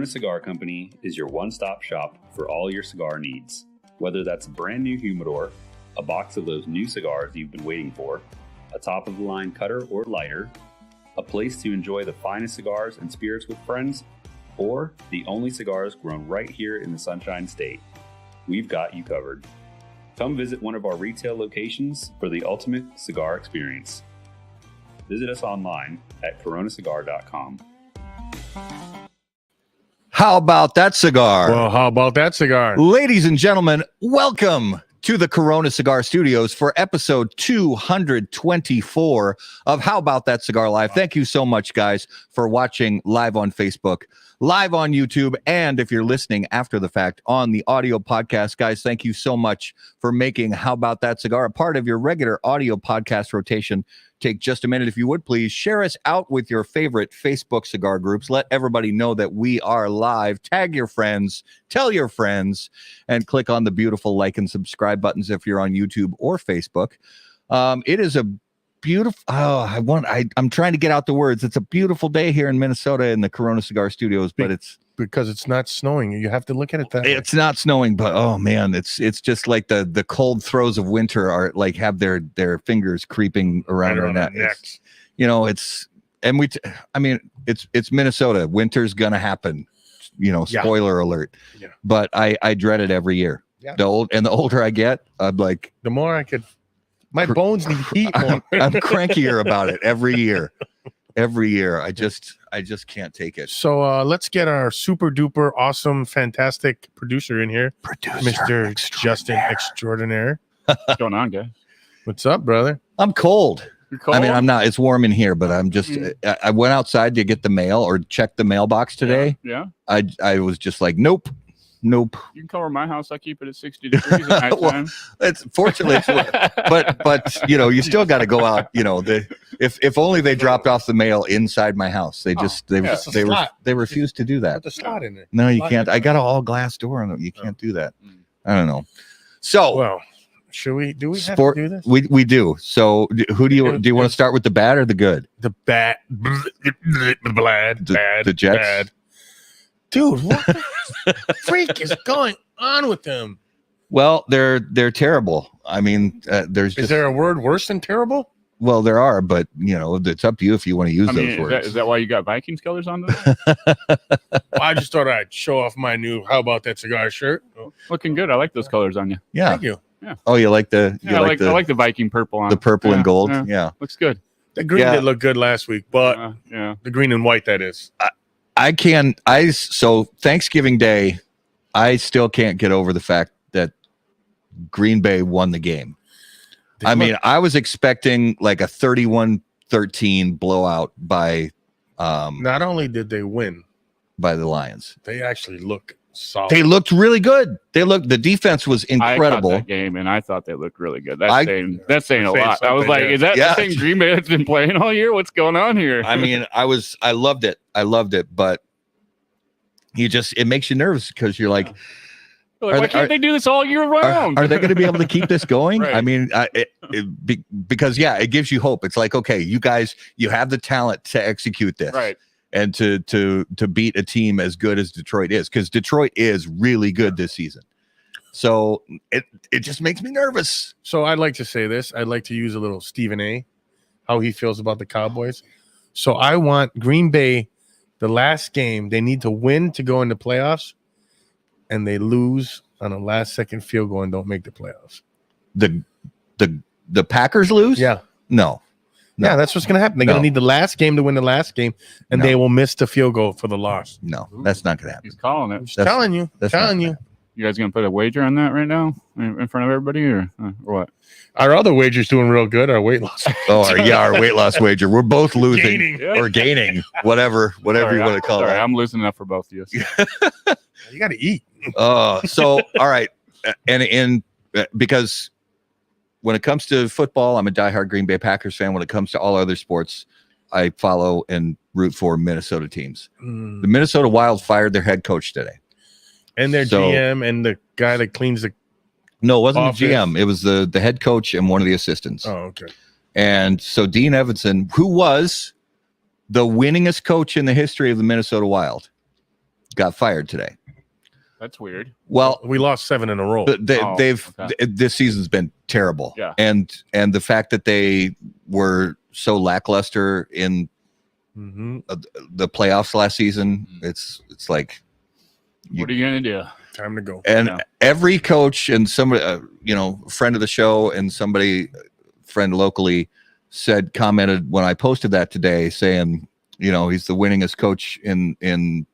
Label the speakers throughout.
Speaker 1: Corona Cigar Company is your one-stop shop for all your cigar needs. Whether that's a brand new humidor, a box of those new cigars you've been waiting for, a top-of-the-line cutter or lighter, a place to enjoy the finest cigars and spirits with friends, or the only cigars grown right here in the Sunshine State, we've got you covered. Come visit one of our retail locations for the ultimate cigar experience. Visit us online at coronacigar.com.
Speaker 2: How about that cigar?
Speaker 3: Well, how about that cigar?
Speaker 2: Ladies and gentlemen, welcome to the Corona Cigar Studios for episode 224 of How About That Cigar Live. Thank you so much, guys, for watching live on Facebook, live on YouTube, and if you're listening after the fact on the audio podcast, guys, thank you so much for making How About That Cigar a part of your regular audio podcast rotation. Take just a minute, if you would, please. Share us out with your favorite Facebook cigar groups. Let everybody know that we are live. Tag your friends, tell your friends, and click on the beautiful like and subscribe buttons if you're on YouTube or Facebook. It is a beautiful, I'm trying to get out the words. It's a beautiful day here in Minnesota in the Corona Cigar Studios, but it's
Speaker 3: because it's not snowing. You have to look at it that way.
Speaker 2: It's not snowing, but oh man, it's just like the cold throes of winter are like have their fingers creeping around our necks. It's Minnesota. Winter's gonna happen. Spoiler alert. Yeah. But I dread it every year. Yeah. The older I get, I'm like
Speaker 3: the more I could. My bones need heat more.
Speaker 2: I'm crankier about it every year. Every year, I just can't take it.
Speaker 3: So let's get our super duper awesome, fantastic producer in here, Mr. Justin Extraordinaire.
Speaker 4: What's going on, guys?
Speaker 3: What's up, brother?
Speaker 2: I'm cold.
Speaker 4: You're cold?
Speaker 2: I mean, I'm not. It's warm in here, but I'm just. I went outside to get the mail or check the mailbox today.
Speaker 4: Yeah.
Speaker 2: I was just like, nope. You
Speaker 4: can cover my house. I keep it at 60 degrees at nighttime.
Speaker 2: Fortunately, but you still got to go out. If only they dropped off the mail inside my house. They refused to do that.
Speaker 3: Put the slot in there.
Speaker 2: No, you can't. I got an all glass door on it. You can't do that. I don't know. So,
Speaker 3: well, should we? Do we have to do this?
Speaker 2: We do. So, who do you want to start with, the bad or the good?
Speaker 3: The bad,
Speaker 2: the Jets.
Speaker 3: Bad. Dude, what the freak is going on with them?
Speaker 2: Well, they're terrible. I mean, is
Speaker 3: there a word worse than terrible?
Speaker 2: Well, there are, but it's up to you if you want to use those words.
Speaker 4: Is that why you got Vikings colors on today?
Speaker 3: I just thought I'd show off my new How About That Cigar shirt.
Speaker 4: Looking good. I like those colors on you.
Speaker 2: Yeah.
Speaker 3: Thank you.
Speaker 4: Yeah.
Speaker 2: Oh, you like the?
Speaker 4: I like the Viking purple on
Speaker 2: the purple and gold. Yeah.
Speaker 4: Looks good.
Speaker 3: The green did look good last week, but the green and white, that is.
Speaker 2: So Thanksgiving Day, I still can't get over the fact that Green Bay won the game. I was expecting like a 31-13 blowout by
Speaker 3: not only did they win
Speaker 2: by the Lions,
Speaker 3: they actually look solid.
Speaker 2: They looked really good. The defense was incredible.
Speaker 4: I caught that game and I thought they looked really good. That's saying a lot. I was like, is that the same Green Bay that's been playing all year? What's going on here?
Speaker 2: I mean, I loved it, but it makes you nervous because you're like,
Speaker 4: why can't they do this all year round?
Speaker 2: Are they going to be able to keep this going?
Speaker 4: Right.
Speaker 2: I mean, because it gives you hope. It's like, okay, you guys, you have the talent to execute this,
Speaker 4: right?
Speaker 2: And to beat a team as good as Detroit is, because Detroit is really good this season. So it just makes me nervous.
Speaker 3: So I'd like to say this. I'd like to use a little Stephen A. How he feels about the Cowboys. So I want Green Bay, the last game, they need to win to go into playoffs, and they lose on a last-second field goal and don't make the playoffs.
Speaker 2: The Packers lose?
Speaker 3: Yeah.
Speaker 2: No.
Speaker 3: Yeah, that's what's going to happen. They're going to need the last game to win the last game, and they will miss the field goal for the loss.
Speaker 2: No, that's not going to happen.
Speaker 4: He's calling it.
Speaker 3: Telling you.
Speaker 4: You guys going to put a wager on that right now in front of everybody or what?
Speaker 3: Our other wager's doing real good. Our weight loss.
Speaker 2: Our weight loss wager. We're both losing or gaining, whatever you want to call it.
Speaker 4: I'm losing enough for both of you. So.
Speaker 3: You got to eat.
Speaker 2: So all right, and because when it comes to football, I'm a diehard Green Bay Packers fan. When it comes to all other sports, I follow and root for Minnesota teams. The Minnesota Wild fired their head coach today.
Speaker 3: And their GM and the guy that cleans the
Speaker 2: No, it wasn't
Speaker 3: office.
Speaker 2: the GM. It was the head coach and one of the assistants.
Speaker 3: Oh, okay.
Speaker 2: And so Dean Evanson, who was the winningest coach in the history of the Minnesota Wild, got fired today.
Speaker 4: That's weird.
Speaker 2: Well,
Speaker 3: we lost 7 in a row.
Speaker 2: This season's been terrible.
Speaker 4: Yeah.
Speaker 2: And the fact that they were so lackluster in the playoffs last season, it's like,
Speaker 4: what are you gonna do?
Speaker 3: Time to go.
Speaker 2: And every coach and somebody, friend of the show and friend locally commented when I posted that today, saying, he's the winningest coach in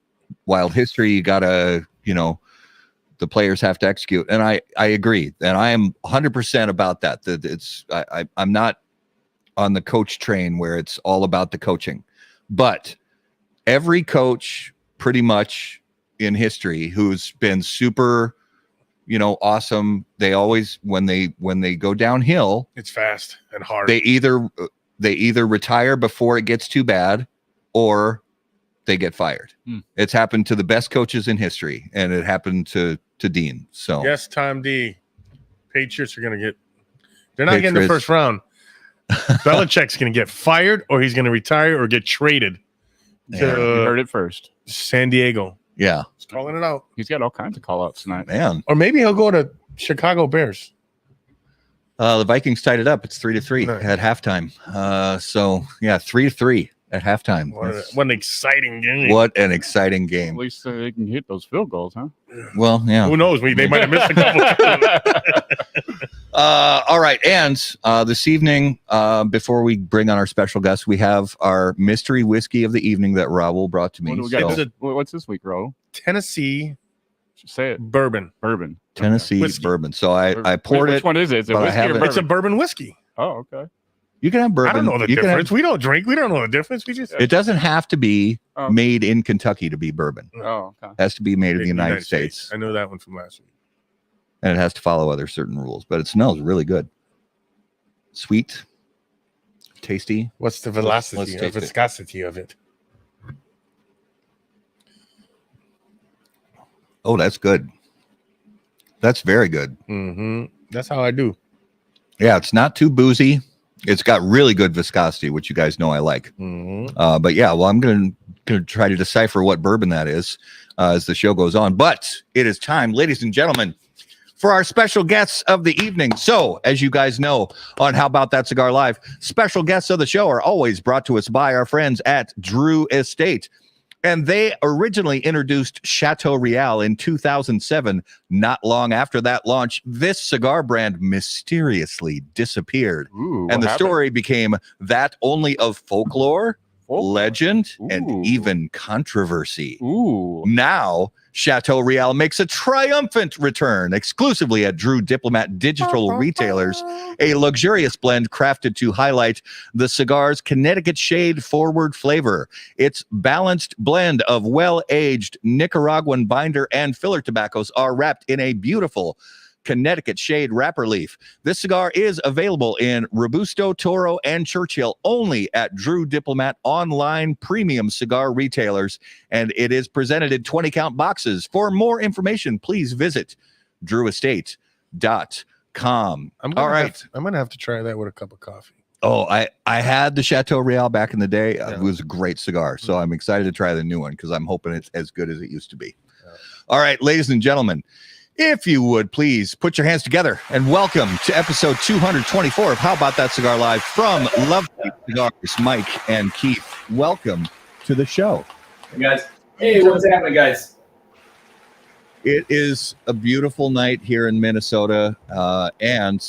Speaker 2: wild history. You gotta, the players have to execute. And I agree. And I am 100% about that. That I'm not on the coach train where it's all about the coaching, but every coach pretty much in history who's been super, awesome. They always, when they go downhill,
Speaker 3: it's fast and hard.
Speaker 2: They either retire before it gets too bad or they get fired. It's happened to the best coaches in history, and it happened to Dean. So
Speaker 3: yes, Tom D. Patriots are they're not getting the first round. Belichick's going to get fired, or he's going to retire or get traded.
Speaker 4: You heard it first.
Speaker 3: San Diego.
Speaker 2: Yeah.
Speaker 3: He's calling it out.
Speaker 4: He's got all kinds of call outs tonight.
Speaker 2: Man.
Speaker 3: Or maybe he'll go to Chicago Bears.
Speaker 2: The Vikings tied it up. It's 3-3 at halftime. 3-3 at halftime.
Speaker 3: What an exciting game.
Speaker 2: What an exciting game.
Speaker 4: At least they can hit those field goals, huh?
Speaker 2: Well, yeah.
Speaker 3: Who knows? They might have missed a couple.
Speaker 2: All right. And this evening, before we bring on our special guest, we have our mystery whiskey of the evening that Raul brought to me.
Speaker 4: What's this week, Raul?
Speaker 3: Tennessee.
Speaker 4: Say it.
Speaker 3: Bourbon.
Speaker 2: Tennessee bourbon. So I poured it.
Speaker 4: Which one is it? Is it whiskey or bourbon?
Speaker 3: It's a bourbon whiskey.
Speaker 4: Oh, okay.
Speaker 2: You can have bourbon.
Speaker 3: I don't know the difference. We don't drink. We don't know the difference.
Speaker 2: It doesn't have to be made in Kentucky to be bourbon.
Speaker 4: Oh, okay.
Speaker 2: It has to be made in the United States.
Speaker 3: I know that one from last week.
Speaker 2: And it has to follow other certain rules, but it smells really good. Sweet, tasty.
Speaker 3: What's the velocity or viscosity of it?
Speaker 2: Oh, that's good. That's very good.
Speaker 3: That's how I do.
Speaker 2: Yeah, it's not too boozy. It's got really good viscosity, which you guys know I like. But yeah, well, I'm going to try to decipher what bourbon that is as the show goes on. But it is time, ladies and gentlemen, for our special guests of the evening. So, as you guys know on How About That Cigar Live, special guests of the show are always brought to us by our friends at Drew Estate. And they originally introduced Chateau Real in 2007. Not long after that launch, this cigar brand mysteriously disappeared. And the story became that only of folklore, legend, and even controversy. Now, Chateau Real makes a triumphant return exclusively at Drew Diplomat Digital Retailers, a luxurious blend crafted to highlight the cigar's Connecticut shade forward flavor. Its balanced blend of well-aged Nicaraguan binder and filler tobaccos are wrapped in a beautiful Connecticut shade wrapper leaf. This cigar is available in Robusto, Toro, and Churchill only at Drew Diplomat online premium cigar retailers, and it is presented in 20-count boxes. For more information, please visit drewestate.com. All right.
Speaker 3: I'm going to have to try that with a cup of coffee.
Speaker 2: Oh, I had the Chateau Real back in the day. It was a great cigar, so I'm excited to try the new one because I'm hoping it's as good as it used to be. All right, ladies and gentlemen, if you would please put your hands together and welcome to episode 224 of How About That Cigar Live from Lovely Cigars, Mike and Keith. Welcome to the show.
Speaker 5: Hey guys. Hey, what's happening, guys?
Speaker 2: It is a beautiful night here in Minnesota, and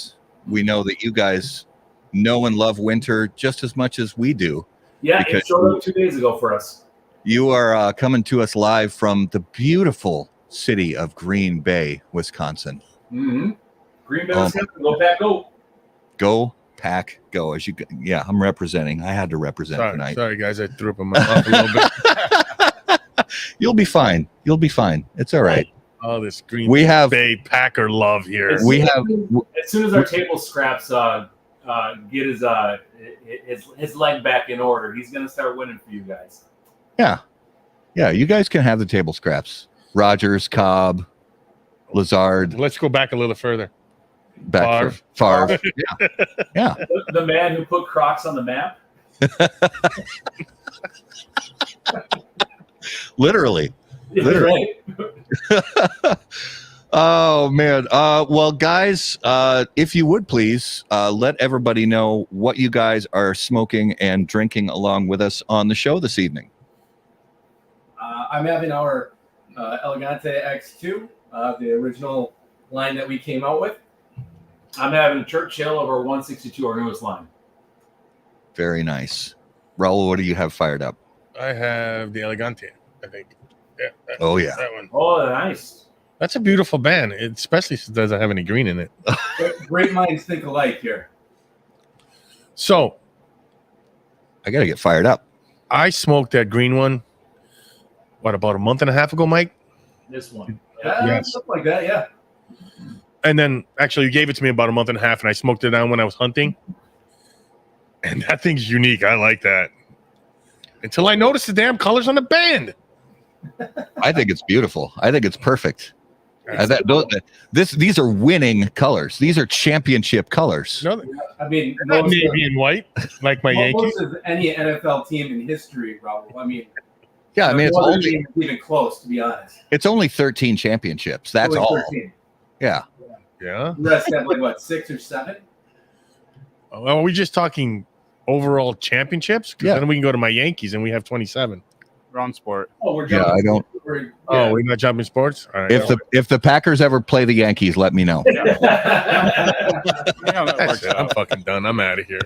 Speaker 2: we know that you guys know and love winter just as much as we do.
Speaker 5: Yeah, it showed up 2 days ago for us.
Speaker 2: You are coming to us live from the beautiful city of Green Bay, Wisconsin.
Speaker 5: Green Bay, Wisconsin. Go Pack, go.
Speaker 2: Go Pack, go. I'm representing. I had to represent tonight.
Speaker 3: Sorry, guys. I threw up in my mouth a little bit.
Speaker 2: You'll be fine. It's all right.
Speaker 3: Oh, this Green Bay Packer love here.
Speaker 5: As soon as our table scraps get his leg back in order, he's going to start winning for you guys.
Speaker 2: Yeah, you guys can have the table scraps. Rodgers, Cobb, Lazard.
Speaker 3: Let's go back a little further.
Speaker 2: Favre. Yeah.
Speaker 5: The man who put Crocs on the map.
Speaker 2: Literally. Literally. Oh man. Well, guys, if you would please let everybody know what you guys are smoking and drinking along with us on the show this evening.
Speaker 5: I'm having our Elegante X2, the original line that we came out with. I'm having Churchill over 162, our newest line.
Speaker 2: Very nice. Raul, what do you have fired up?
Speaker 3: I have the Elegante, I think. Yeah. That one.
Speaker 5: Oh, nice.
Speaker 3: That's a beautiful band, especially since it doesn't have any green in it.
Speaker 5: Great minds think alike here.
Speaker 3: So,
Speaker 2: I got to get fired up.
Speaker 3: I smoked that green one, about a month and a half ago, Mike?
Speaker 5: This one. Yeah, stuff like that, yeah.
Speaker 3: And then, actually, you gave it to me about a month and a half, and I smoked it down when I was hunting. And that thing's unique. I like that. Until I noticed the damn colors on the band.
Speaker 2: I think it's beautiful. I think it's perfect. These are winning colors. These are championship colors.
Speaker 3: No,
Speaker 5: I mean,
Speaker 3: not navy and white like my Yankees.
Speaker 5: Most of any NFL team in history, Raul. I mean,
Speaker 2: yeah, I mean it's only
Speaker 5: even close, to be honest.
Speaker 2: It's only 13 championships. That's all. 13. Yeah.
Speaker 3: Yeah.
Speaker 5: The rest have like what, 6 or 7?
Speaker 3: Well, are we just talking overall championships?
Speaker 2: Yeah.
Speaker 3: Then we can go to my Yankees and we have 27.
Speaker 4: Wrong sport.
Speaker 5: Oh, we're jumping.
Speaker 2: Yeah, I don't.
Speaker 3: We're not jumping sports. All right.
Speaker 2: If the Packers ever play the Yankees, let me know.
Speaker 3: I'm fucking done. I'm out of here.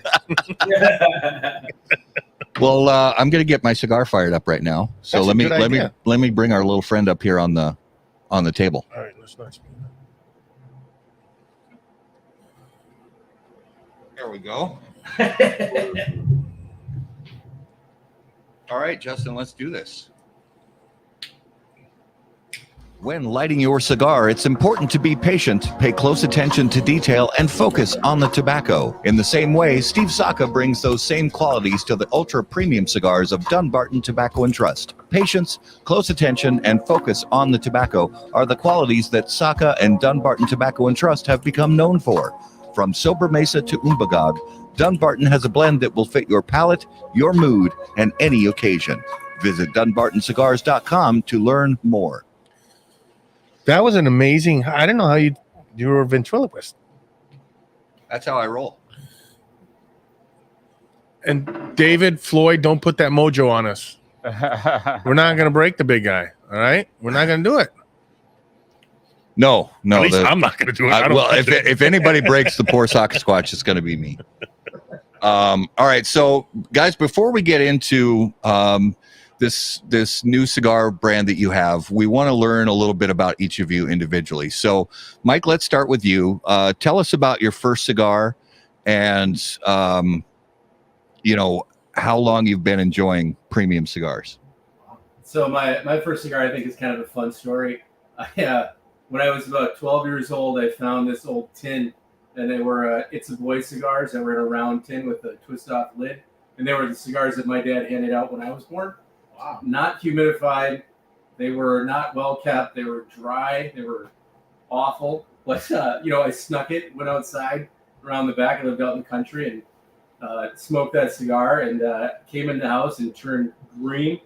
Speaker 2: Well, I'm gonna get my cigar fired up right now. So let me bring our little friend up here on the table.
Speaker 3: All right, let's not.
Speaker 2: There we go. All right, Justin, let's do this. When lighting your cigar, it's important to be patient, pay close attention to detail, and focus on the tobacco. In the same way, Steve Saka brings those same qualities to the ultra-premium cigars of Dunbarton Tobacco and Trust. Patience, close attention, and focus on the tobacco are the qualities that Saka and Dunbarton Tobacco and Trust have become known for. From Sober Mesa to Umbagog, Dunbarton has a blend that will fit your palate, your mood, and any occasion. Visit DunbartonCigars.com to learn more.
Speaker 3: That was an amazing. I don't know how you were a ventriloquist.
Speaker 2: That's how I roll.
Speaker 3: And David, Floyd, don't put that mojo on us. We're not going to break the big guy. All right, we're not going to do it.
Speaker 2: No.
Speaker 3: At least I'm not going to do it.
Speaker 2: Well, if anybody breaks the poor Saka Squatch, it's going to be me. All right, so guys, before we get into this new cigar brand that you have, we want to learn a little bit about each of you individually. So, Mike, let's start with you. Tell us about your first cigar, and how long you've been enjoying premium cigars.
Speaker 5: So my first cigar, I think, is kind of a fun story. When I was about 12 years old, I found this old tin, and they were It's a Boy cigars that were in a round tin with a twist-off lid, and they were the cigars that my dad handed out when I was born. Wow. Not humidified. They were not well kept. They were dry. They were awful. But I snuck it, went outside around the back. I lived out in the country and smoked that cigar, and came in the house and turned green.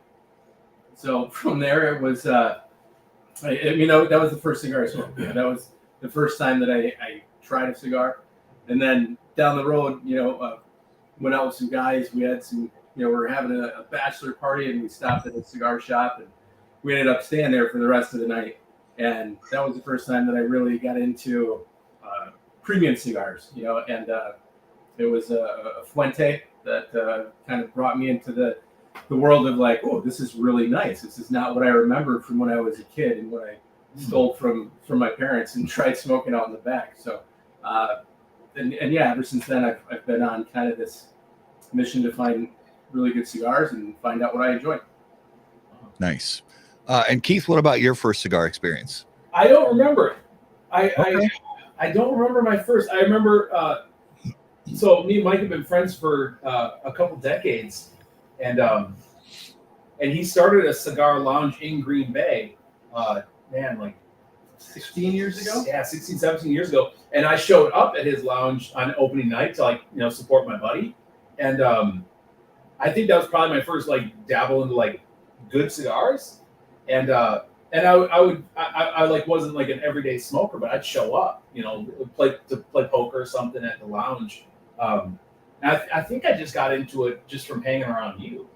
Speaker 5: So from there, it was. That was the first cigar I smoked. That was the first time that I tried a cigar. And then down the road, went out with some guys. We had some, we were having a bachelor party, and we stopped at a cigar shop, and we ended up staying there for the rest of the night. And that was the first time that I really got into premium cigars, and it was a Fuente that kind of brought me into the world of like, oh, this is really nice. This is not what I remembered from when I was a kid and what I stole from my parents and tried smoking out in the back. So, ever since then, I've been on kind of this mission to find really good cigars and find out what I enjoy.
Speaker 2: Nice. And Keith, what about your first cigar experience?
Speaker 6: I don't remember it. I don't remember my first. I remember. So me and Mike have been friends for a couple decades. And he started a cigar lounge in Green Bay, like 16 years ago? Yeah, 16, 17 years ago. And I showed up at his lounge on opening night to support my buddy. And I think that was probably my first dabble into good cigars. And and I like wasn't like an everyday smoker, but I'd show up, play poker or something at the lounge. I think I just got into it just from hanging around you.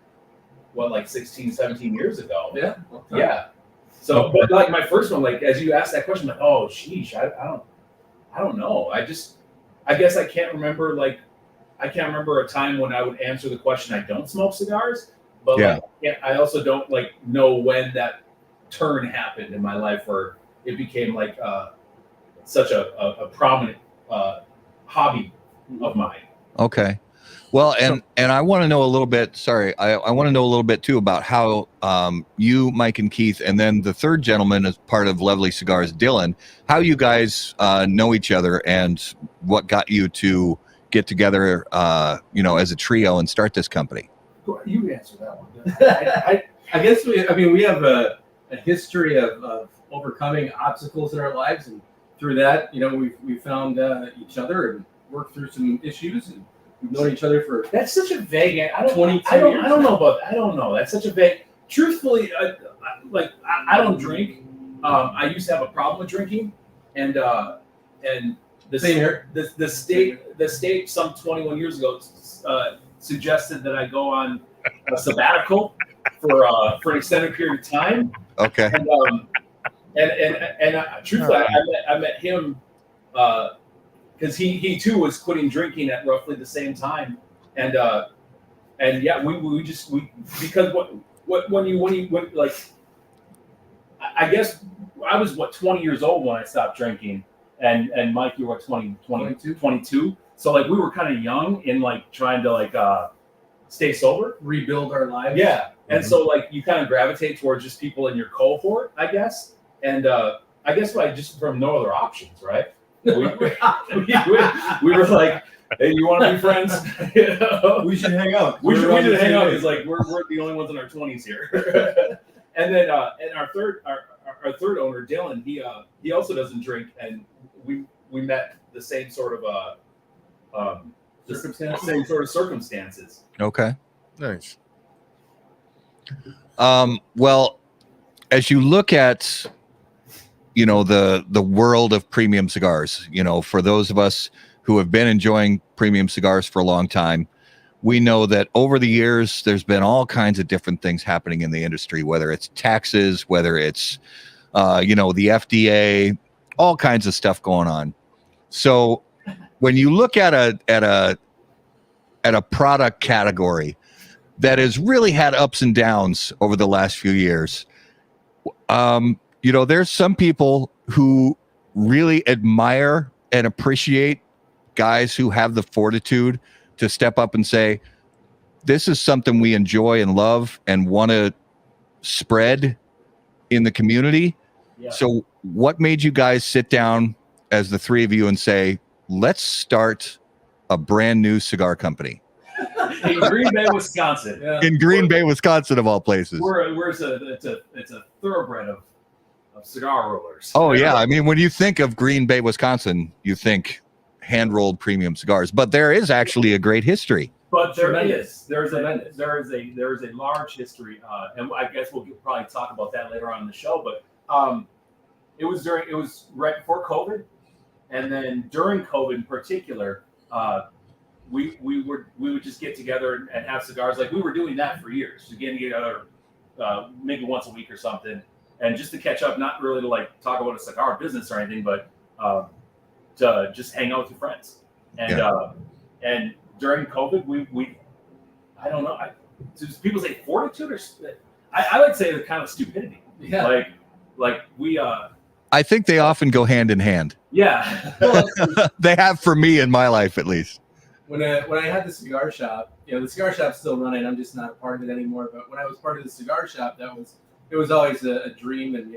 Speaker 6: What, like 16, 17 years ago?
Speaker 5: Yeah. Okay.
Speaker 6: Yeah. So, but like my first one, like as you asked that question, like, oh, sheesh, I don't know. I guess I can't remember. Like, I can't remember a time when I would answer the question. I don't smoke cigars, but I also don't like know when that turn happened in my life where it became like such a prominent hobby of mine.
Speaker 2: Okay. Well, and I want to know a little bit. Sorry, I want to know a little bit too about how you, Mike, and Keith, and then the third gentleman as part of Lovely Cigars, Dylan, how you guys know each other and what got you to get together, as a trio and start this company.
Speaker 6: You answer that one.
Speaker 5: I guess we have a history of overcoming obstacles in our lives, and through that, we found each other and worked through some issues, and we've known each other for.
Speaker 6: That's such a vague. I don't know. That's such a vague. Truthfully, I don't drink. I used to have a problem with drinking, and the
Speaker 5: Same here.
Speaker 6: The state some 21 years ago suggested that I go on a sabbatical for an extended period of time.
Speaker 2: Okay.
Speaker 6: And truthfully, I met him because he too was quitting drinking at roughly the same time, and yeah, we because when you like, I guess I was 20 years old when I stopped drinking, and Mike, you were 22. So like we were kind of young in like trying to like stay sober,
Speaker 5: rebuild our lives.
Speaker 6: Yeah. And so like you kind of gravitate towards just people in your cohort, I guess. And I guess just from no other options, right? We were like, hey, you want to be friends?
Speaker 5: We should hang out.
Speaker 6: We should hang out. It's like we're the only ones in our 20s here. And then and our third owner, Dylan, he also doesn't drink, and we met the same sort of circumstances.
Speaker 2: Okay.
Speaker 3: Nice.
Speaker 2: Well, as you look at, the world of premium cigars, for those of us who have been enjoying premium cigars for a long time, we know that over the years, there's been all kinds of different things happening in the industry, whether it's taxes, whether it's, the FDA, all kinds of stuff going on. So when you look at a product category that has really had ups and downs over the last few years, there's some people who really admire and appreciate guys who have the fortitude to step up and say, this is something we enjoy and love and want to spread in the community. Yeah. So what made you guys sit down as the three of you and say, let's start a brand new cigar company?
Speaker 6: In Green Bay, Wisconsin.
Speaker 2: Yeah. In Green Bay, Wisconsin, of all places.
Speaker 6: It's a thoroughbred of cigar rollers.
Speaker 2: Oh, yeah. I mean, when you think of Green Bay, Wisconsin, you think hand-rolled premium cigars, but there is actually a great history.
Speaker 6: But there is a large history, and I guess we'll probably talk about that later on in the show. But it was right before COVID, and then during COVID in particular, we would just get together and have cigars. Like we were doing that for years, just getting together maybe once a week or something, and just to catch up, not really to like talk about a cigar business or anything, but to just hang out with your friends. And and during COVID, we I don't know. People say fortitude, or I like to say it's kind of stupidity. Yeah. Like we.
Speaker 2: I think they often go hand in hand.
Speaker 6: Yeah.
Speaker 2: They have for me in my life, at least.
Speaker 5: When I had the cigar shop, the cigar shop's still running. I'm just not a part of it anymore. But when I was part of the cigar shop, it was always a dream. And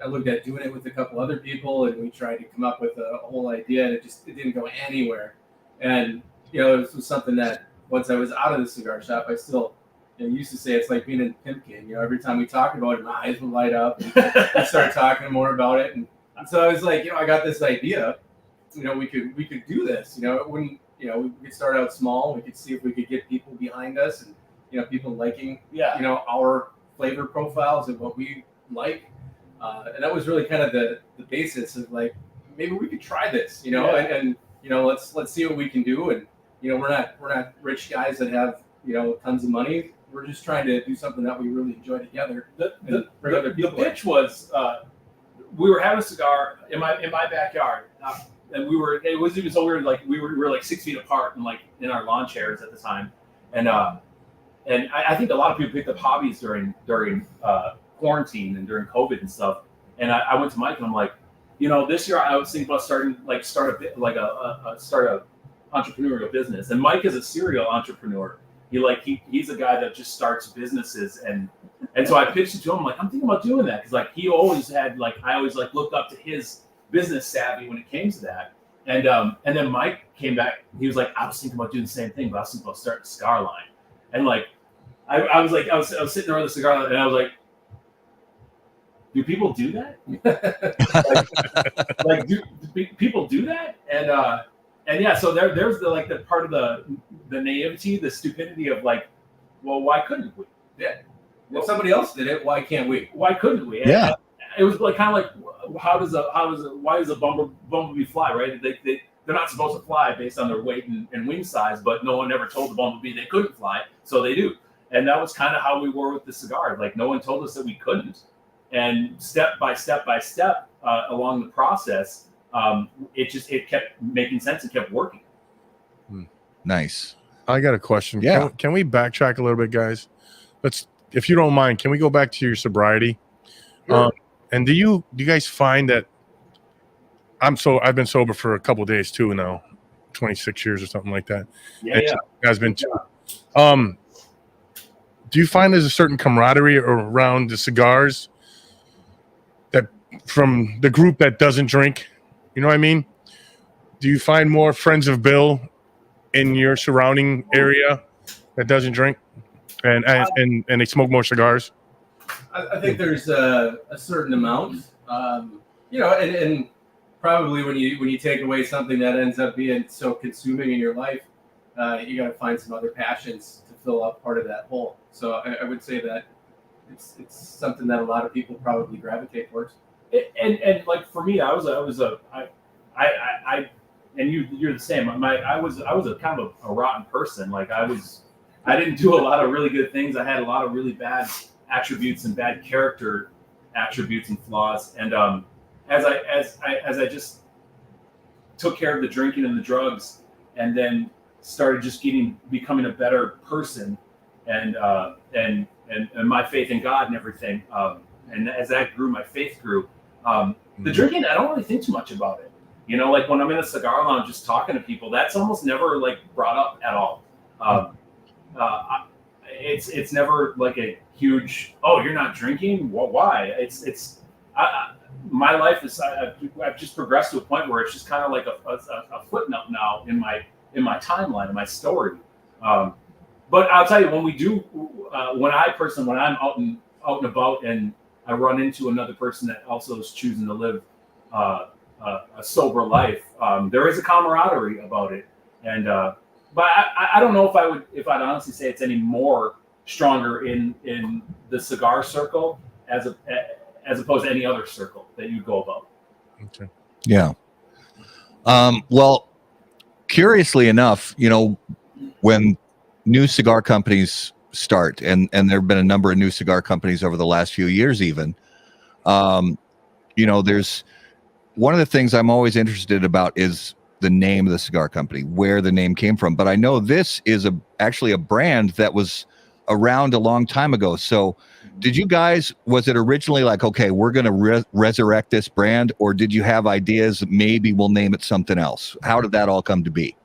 Speaker 5: I looked at doing it with a couple other people, and we tried to come up with a whole idea, and it didn't go anywhere. And it was something that once I was out of the cigar shop, I still used to say it's like being in Pimp Game. Every time we talked about it, my eyes would light up, and I started talking more about it. And so I was like, I got this idea. We could do this. It wouldn't. We could start out small. We could see if we could get people behind us, and people liking our flavor profiles and what we like. And that was really kind of the basis of like, maybe we could try this, you know, and you know, let's see what we can do. And, you know, we're not rich guys that have, you know, tons of money. We're just trying to do something that we really enjoy together. The
Speaker 6: pitch was, we were having a cigar in my backyard, and it was even so weird. Like we were like 6 feet apart, and like in our lawn chairs at the time, and I think a lot of people picked up hobbies during quarantine and during COVID and stuff. And I went to Mike and I'm like, you know, this year I was thinking about start a entrepreneurial business. And Mike is a serial entrepreneur. He's a guy that just starts businesses, and so I pitched it to him. I'm like, I'm thinking about doing that because like he always had like I always like looked up to his business savvy when it came to that. And then Mike came back. He was like, I was thinking about doing the same thing, but I was thinking about starting a cigar line. And like I was sitting there with the cigar line, and I was like, do people do that? do people do that? And yeah, so there's the part of the naivety, the stupidity of like, well, why couldn't we?
Speaker 5: Yeah. If somebody else did it, why can't we?
Speaker 6: Why couldn't we? And
Speaker 2: yeah.
Speaker 6: It was like kind of like why does a bumblebee fly? Right? They're not supposed to fly based on their weight and wing size, but no one ever told the bumblebee they couldn't fly, so they do. And that was kind of how we were with the cigar. Like no one told us that we couldn't. And step by step along the process, it kept making sense and kept working.
Speaker 2: Nice.
Speaker 3: I got a question.
Speaker 2: Yeah.
Speaker 3: Can we backtrack a little bit, guys? If you don't mind, can we go back to your sobriety?
Speaker 5: Sure.
Speaker 3: And do you guys find that I've been sober for a couple of days too now, 26 years or something like that.
Speaker 6: Yeah.
Speaker 3: You guys been too. Do you find there's a certain camaraderie around the cigars that from the group that doesn't drink? You know what I mean? Do you find more friends of Bill in your surrounding area that doesn't drink and they smoke more cigars?
Speaker 5: I think there's a certain amount, you know, and probably when you take away something that ends up being so consuming in your life, you got to find some other passions to fill up part of that hole. So I would say that it's something that a lot of people probably gravitate towards.
Speaker 6: And like for me, I and you're the same. I was a kind of a rotten person. Like I didn't do a lot of really good things. I had a lot of really bad attributes and bad character attributes and flaws. And as I just took care of the drinking and the drugs, and then started just becoming a better person, and my faith in God and everything. And as that grew, my faith grew. The drinking, I don't really think too much about it. You know, like when I'm in a cigar lounge just talking to people, that's almost never like brought up at all. It's never like a huge, oh, you're not drinking? Well, why? My life is, I've just progressed to a point where it's just kind of like a footnote now in my timeline, in my story. But I'll tell you, when I'm out and about and I run into another person that also is choosing to live a sober life, there is a camaraderie about it. And but I don't know if I'd honestly say it's any more stronger in the cigar circle as opposed to any other circle that you go about.
Speaker 3: Okay.
Speaker 2: Yeah. Well, curiously enough, you know, when new cigar companies start, and there have been a number of new cigar companies over the last few years even, you know, there's one of the things I'm always interested about is the name of the cigar company, where the name came from. But I know this is actually a brand that was around a long time ago. So did you guys, was it originally like, okay, we're going to resurrect this brand, or did you have ideas, maybe we'll name it something else? How did that all come to be?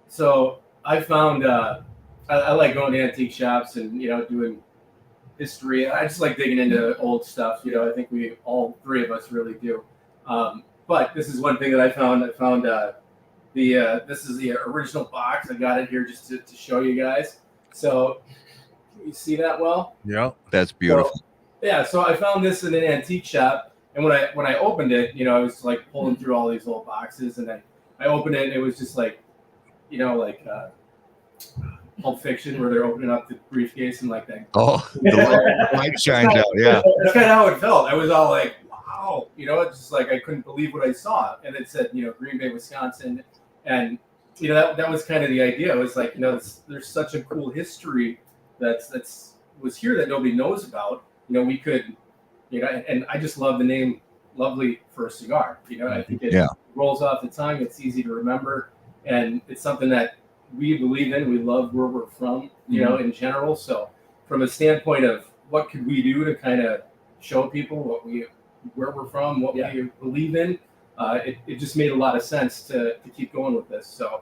Speaker 5: So I found, I like going to antique shops and, you know, doing history. I just like digging into old stuff. You know, I think all three of us really do. But this is one thing that I found. This is the original box. I got it here just to show you guys. So you see that well?
Speaker 3: Yeah,
Speaker 2: that's beautiful.
Speaker 5: So, yeah, so I found this in an antique shop, and when I opened it, you know, I was like pulling through all these old boxes, and I opened it, and it was just like, you know, like Pulp Fiction, where they're opening up the briefcase and like that.
Speaker 2: Oh, the light shines out. Yeah.
Speaker 5: That's kind of how it felt. I was all like, wow, it's just like I couldn't believe what I saw. And it said, Green Bay, Wisconsin. And, that was kind of the idea. It was like, there's such a cool history that's was here that nobody knows about. We could, and I just love the name Lovely for a Cigar. I think it rolls off the tongue. It's easy to remember. And it's something that we believe in. We love where we're from, in general. So from a standpoint of what could we do to kind of show people where we're from, what we believe in, it just made a lot of sense to keep going with this. So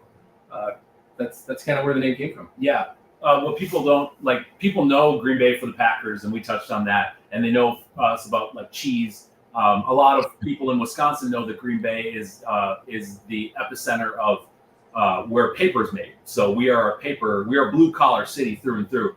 Speaker 5: that's kind of where the name came from.
Speaker 7: Yeah. What people don't people know Green Bay for the Packers, and we touched on that, and they know us about like cheese. A lot of people in Wisconsin know that Green Bay is the epicenter of where paper is made. So we are a blue collar city through and through.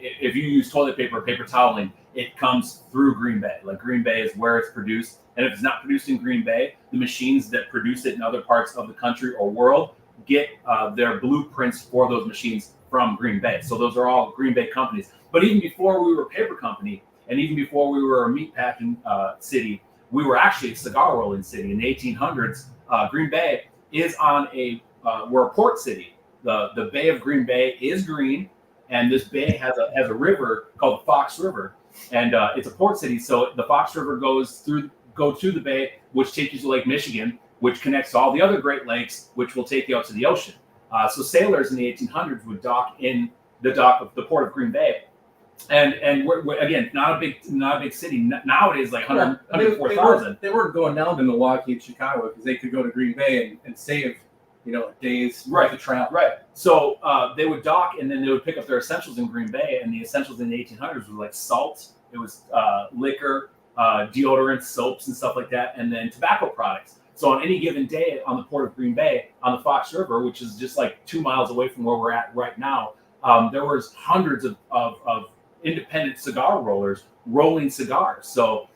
Speaker 7: If you use toilet paper, paper toweling, it comes through Green Bay. Like Green Bay is where it's produced, and if it's not produced in Green Bay, the machines that produce it in other parts of the country or world get their blueprints for those machines from Green Bay. So those are all Green Bay companies. But even before we were a paper company, and even before we were a meat packing city, we were actually a cigar rolling city. In the 1800s, Green Bay is we're a port city. The Bay of Green Bay is green, and this bay has a river called the Fox River, and it's a port city. So the Fox River goes through the bay, which takes you to Lake Michigan, which connects to all the other Great Lakes, which will take you out to the ocean. So sailors in the 1800s would dock in the dock of the port of Green Bay. And we're again not a big city nowadays, like 104,000.
Speaker 5: They weren't going down to Milwaukee and Chicago because they could go to Green Bay and save a day's worth of travel.
Speaker 7: Right. So they would dock, and then they would pick up their essentials in Green Bay. And the essentials in the 1800s were like salt, it was liquor, deodorants, soaps, and stuff like that, and then tobacco products. So on any given day on the port of Green Bay, on the Fox River, which is just like 2 miles away from where we're at right now, there was hundreds of independent cigar rollers rolling cigars. So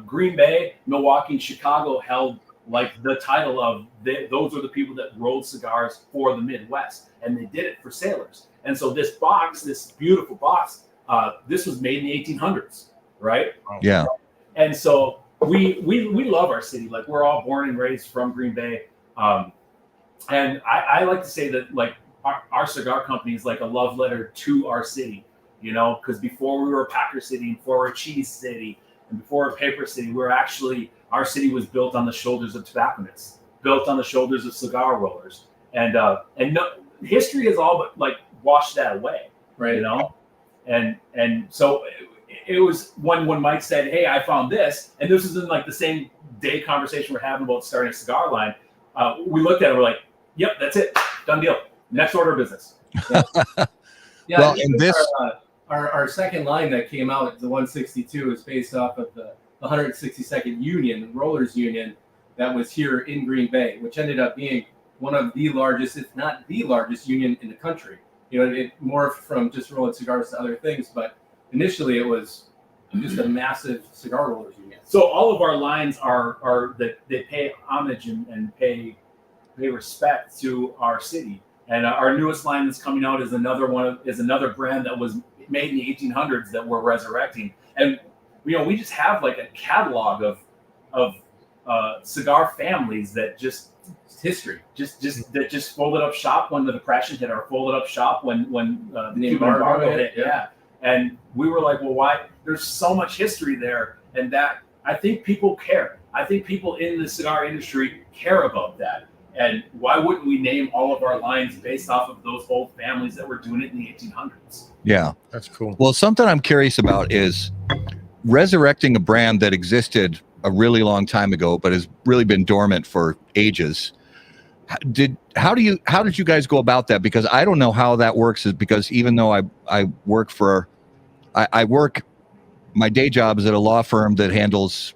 Speaker 7: Green Bay, Milwaukee, and Chicago held like the title of those are the people that rolled cigars for the Midwest, and they did it for sailors. And so this beautiful box, this was made in the 1800s, right?
Speaker 2: Yeah.
Speaker 7: And so we love our city. Like we're all born and raised from Green Bay, and I like to say that like our cigar company is like a love letter to our city. Because before we were a Packer city, before we were a cheese city, and before a paper city, our city was built on the shoulders of tobacconists, built on the shoulders of cigar rollers, and history has all but like washed that away,
Speaker 5: right?
Speaker 7: And so it was when Mike said, "Hey, I found this," and this was in like the same day conversation we're having about starting a cigar line. We looked at it, we're like, "Yep, that's it, done deal. Next order of business."
Speaker 5: Yeah.
Speaker 2: Well, and this.
Speaker 5: Our second line that came out, the 162, is based off of the 162nd Union, the Rollers Union, that was here in Green Bay, which ended up being one of the largest, if not the largest union in the country. It morphed from just rolling cigars to other things, but initially it was just a massive cigar rollers union.
Speaker 7: So all of our lines are that they pay homage and pay respect to our city. And our newest line that's coming out is another brand that was made in the 1800s that we're resurrecting. And we just have like a catalog of cigar families that just history, that just folded up shop when the Depression hit, or folded up shop when the embargo hit. Yeah. And we were like, well, why? There's so much history there, and that I think people care. I think people in the cigar industry care about that. And why wouldn't we name all of our lines based off of those old families that were doing it in the 1800s?
Speaker 2: Yeah,
Speaker 3: that's cool.
Speaker 2: Well, something I'm curious about is resurrecting a brand that existed a really long time ago, but has really been dormant for ages. How did you guys go about that? Because I don't know how that works. Is because even though I work my day job is at a law firm that handles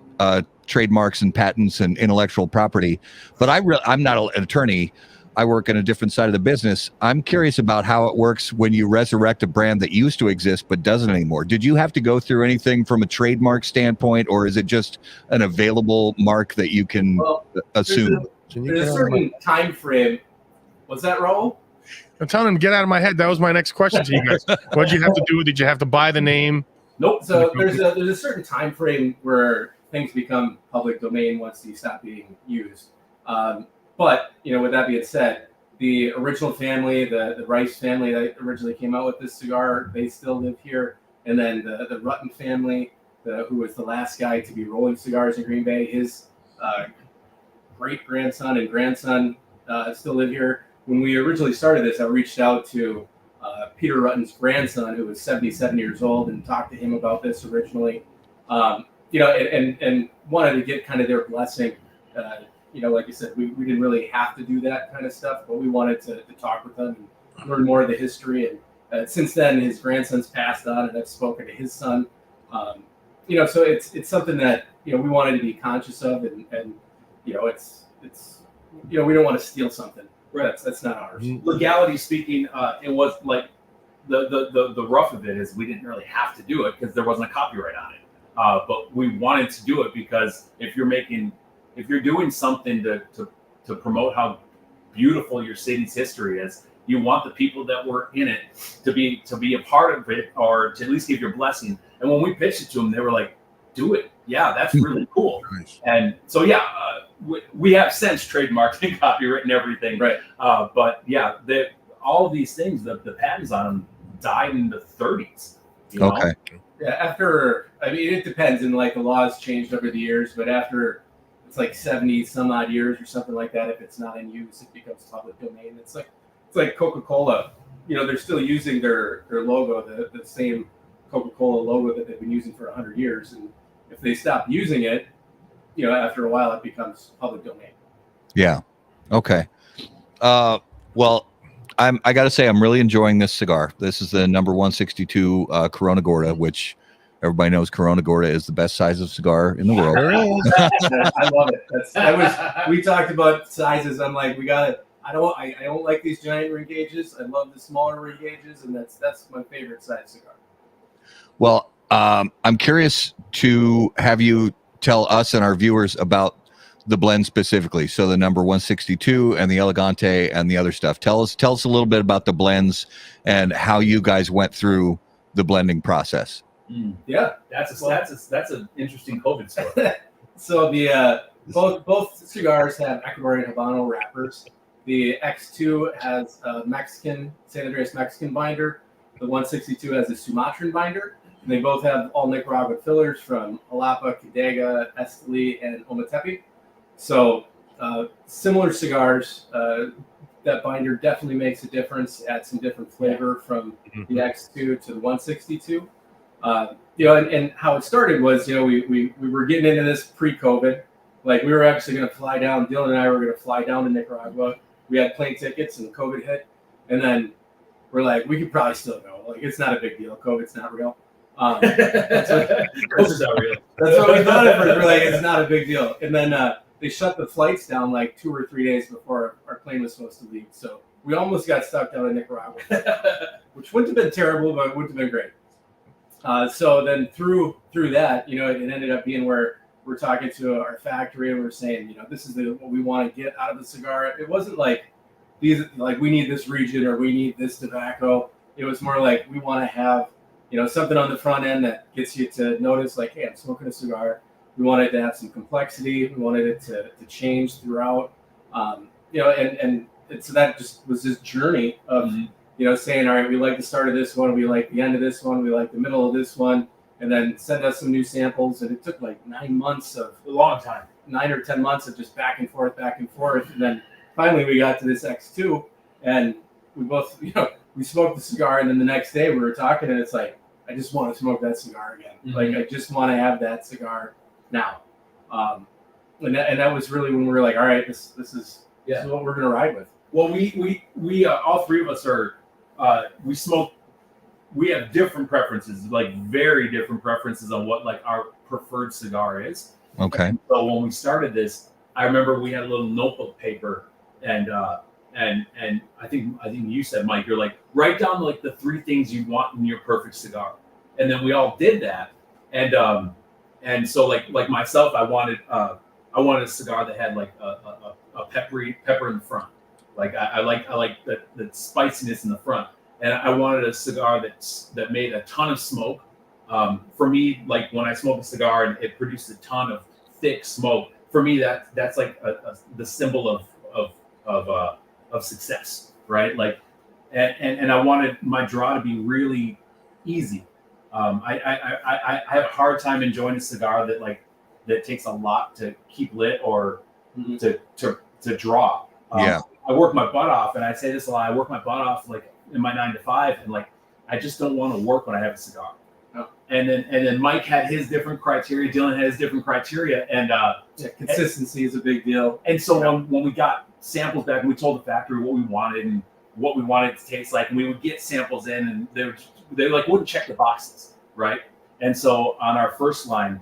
Speaker 2: trademarks and patents and intellectual property, but I'm not an attorney. I work on a different side of the business. I'm curious about how it works when you resurrect a brand that used to exist but doesn't anymore. Did you have to go through anything from a trademark standpoint, or is it just an available mark that you can assume?
Speaker 5: There's a certain time frame. Was that Raul?
Speaker 3: I'm telling him, get out of my head. That was my next question to you guys. What did you have to do? Did you have to buy the name?
Speaker 5: Nope. So there's a certain time frame where things become public domain once they stop being used. But with that being said, the original family, the Rice family that originally came out with this cigar, they still live here. And then the Rutten family, who was the last guy to be rolling cigars in Green Bay, his great grandson and grandson still live here. When we originally started this, I reached out to Peter Rutten's grandson, who was 77 years old, and talked to him about this originally. And wanted to get kind of their blessing. Like you said, we didn't really have to do that kind of stuff, but we wanted to talk with them and learn more of the history. And since then, his grandson's passed on, and I've spoken to his son. So it's something that we wanted to be conscious of, and it's we don't want to steal something. Right. That's not ours.
Speaker 7: Legality speaking, it was like the rough of it is we didn't really have to do it because there wasn't a copyright on it. But we wanted to do it because if you're doing something to promote how beautiful your city's history is, you want the people that were in it to be a part of it, or to at least give your blessing. And when we pitched it to them, they were like, "Do it, yeah, that's really cool."
Speaker 3: Nice.
Speaker 7: And so we have since trademarked and copyright and everything,
Speaker 5: right?
Speaker 7: But yeah, all of these things, the patents on them died in the 30s.
Speaker 2: Okay.
Speaker 5: Yeah, it depends, and like the laws changed over the years, but after it's like 70 some odd years or something like that, if it's not in use, it becomes public domain. It's like Coca-Cola. They're still using their logo, the same Coca-Cola logo that they've been using for 100 years, and if they stop using it, after a while, it becomes public domain.
Speaker 2: Yeah. Okay. Well, I got to say, I'm really enjoying this cigar. This is the number 162 Corona Gorda, which everybody knows Corona Gorda is the best size of cigar in the world.
Speaker 5: I love it. We talked about sizes. I'm like, I don't like these giant ring gauges. I love the smaller ring gauges, and that's my favorite size cigar.
Speaker 2: Well, I'm curious to have you tell us and our viewers about the blend specifically. So the number 162 and the Elegante and the other stuff. Tell us a little bit about the blends and how you guys went through the blending process.
Speaker 5: Yeah,
Speaker 7: that's an interesting COVID story.
Speaker 5: So the both cigars have Ecuadorian Habano wrappers. The X2 has a San Andreas Mexican binder. The 162 has a Sumatran binder. And they both have all Nicaraguan fillers from Jalapa, Cadega, Esteli, and Ometepe. So similar cigars. That binder definitely makes a difference. Adds some different flavor from the X2 to the 162. And how it started was, we were getting into this pre-COVID. Like we were actually going to fly down. Dylan and I were going to fly down to Nicaragua. We had plane tickets, and COVID hit. And then we're like, we could probably still go. Like it's not a big deal. COVID's not real. That's not real. That's what we thought at first. We're like, it's not a big deal. And then they shut the flights down like 2 or 3 days before our plane was supposed to leave. So we almost got stuck down in Nicaragua, which wouldn't have been terrible, but it would have been great. So then through that, it ended up being where we're talking to our factory and we're saying, this is what we want to get out of the cigar. It wasn't like we need this region or we need this tobacco. It was more like we want to have something on the front end that gets you to notice, like, hey, I'm smoking a cigar. We wanted to have some complexity. We wanted it to change throughout, and so that just was this journey of, saying, all right, we like the start of this one, we like the end of this one, we like the middle of this one, and then send us some new samples. And it took like 9 months of
Speaker 7: a long time,
Speaker 5: 9 or 10 months of just back and forth. And then finally we got to this X2, and we both, we smoked the cigar, and then the next day we were talking, and it's like, I just want to smoke that cigar again. Like, I just want to have that cigar now. And that was really when we were like, all right, this is what we're going to ride with.
Speaker 7: Well, we all three of us are, we smoke, we have different preferences, like very different preferences on what like our preferred cigar is.
Speaker 2: Okay.
Speaker 7: And so when we started this, I remember we had a little notebook paper, and I think you said, Mike, you're like, write down like the 3 things you want in your perfect cigar. And then we all did that. And so like myself, I wanted a cigar that had like a pepper in the front. Like I like the spiciness in the front, and I wanted a cigar that made a ton of smoke. For me, like when I smoke a cigar and it produces a ton of thick smoke, for me that's like the symbol of success, right? Like, and I wanted my draw to be really easy. I have a hard time enjoying a cigar that takes a lot to keep lit or to draw. I work my butt off, and I say this a lot. I work my butt off like in my 9 to 5, and like I just don't want to work when I have a cigar. No. And then Mike had his different criteria. Dylan had his different criteria, and
Speaker 5: consistency is a big deal.
Speaker 7: And so when we got samples back, and we told the factory what we wanted and what we wanted it to taste like, and we would get samples in, and they like wouldn't check the boxes, right? And so on our first line,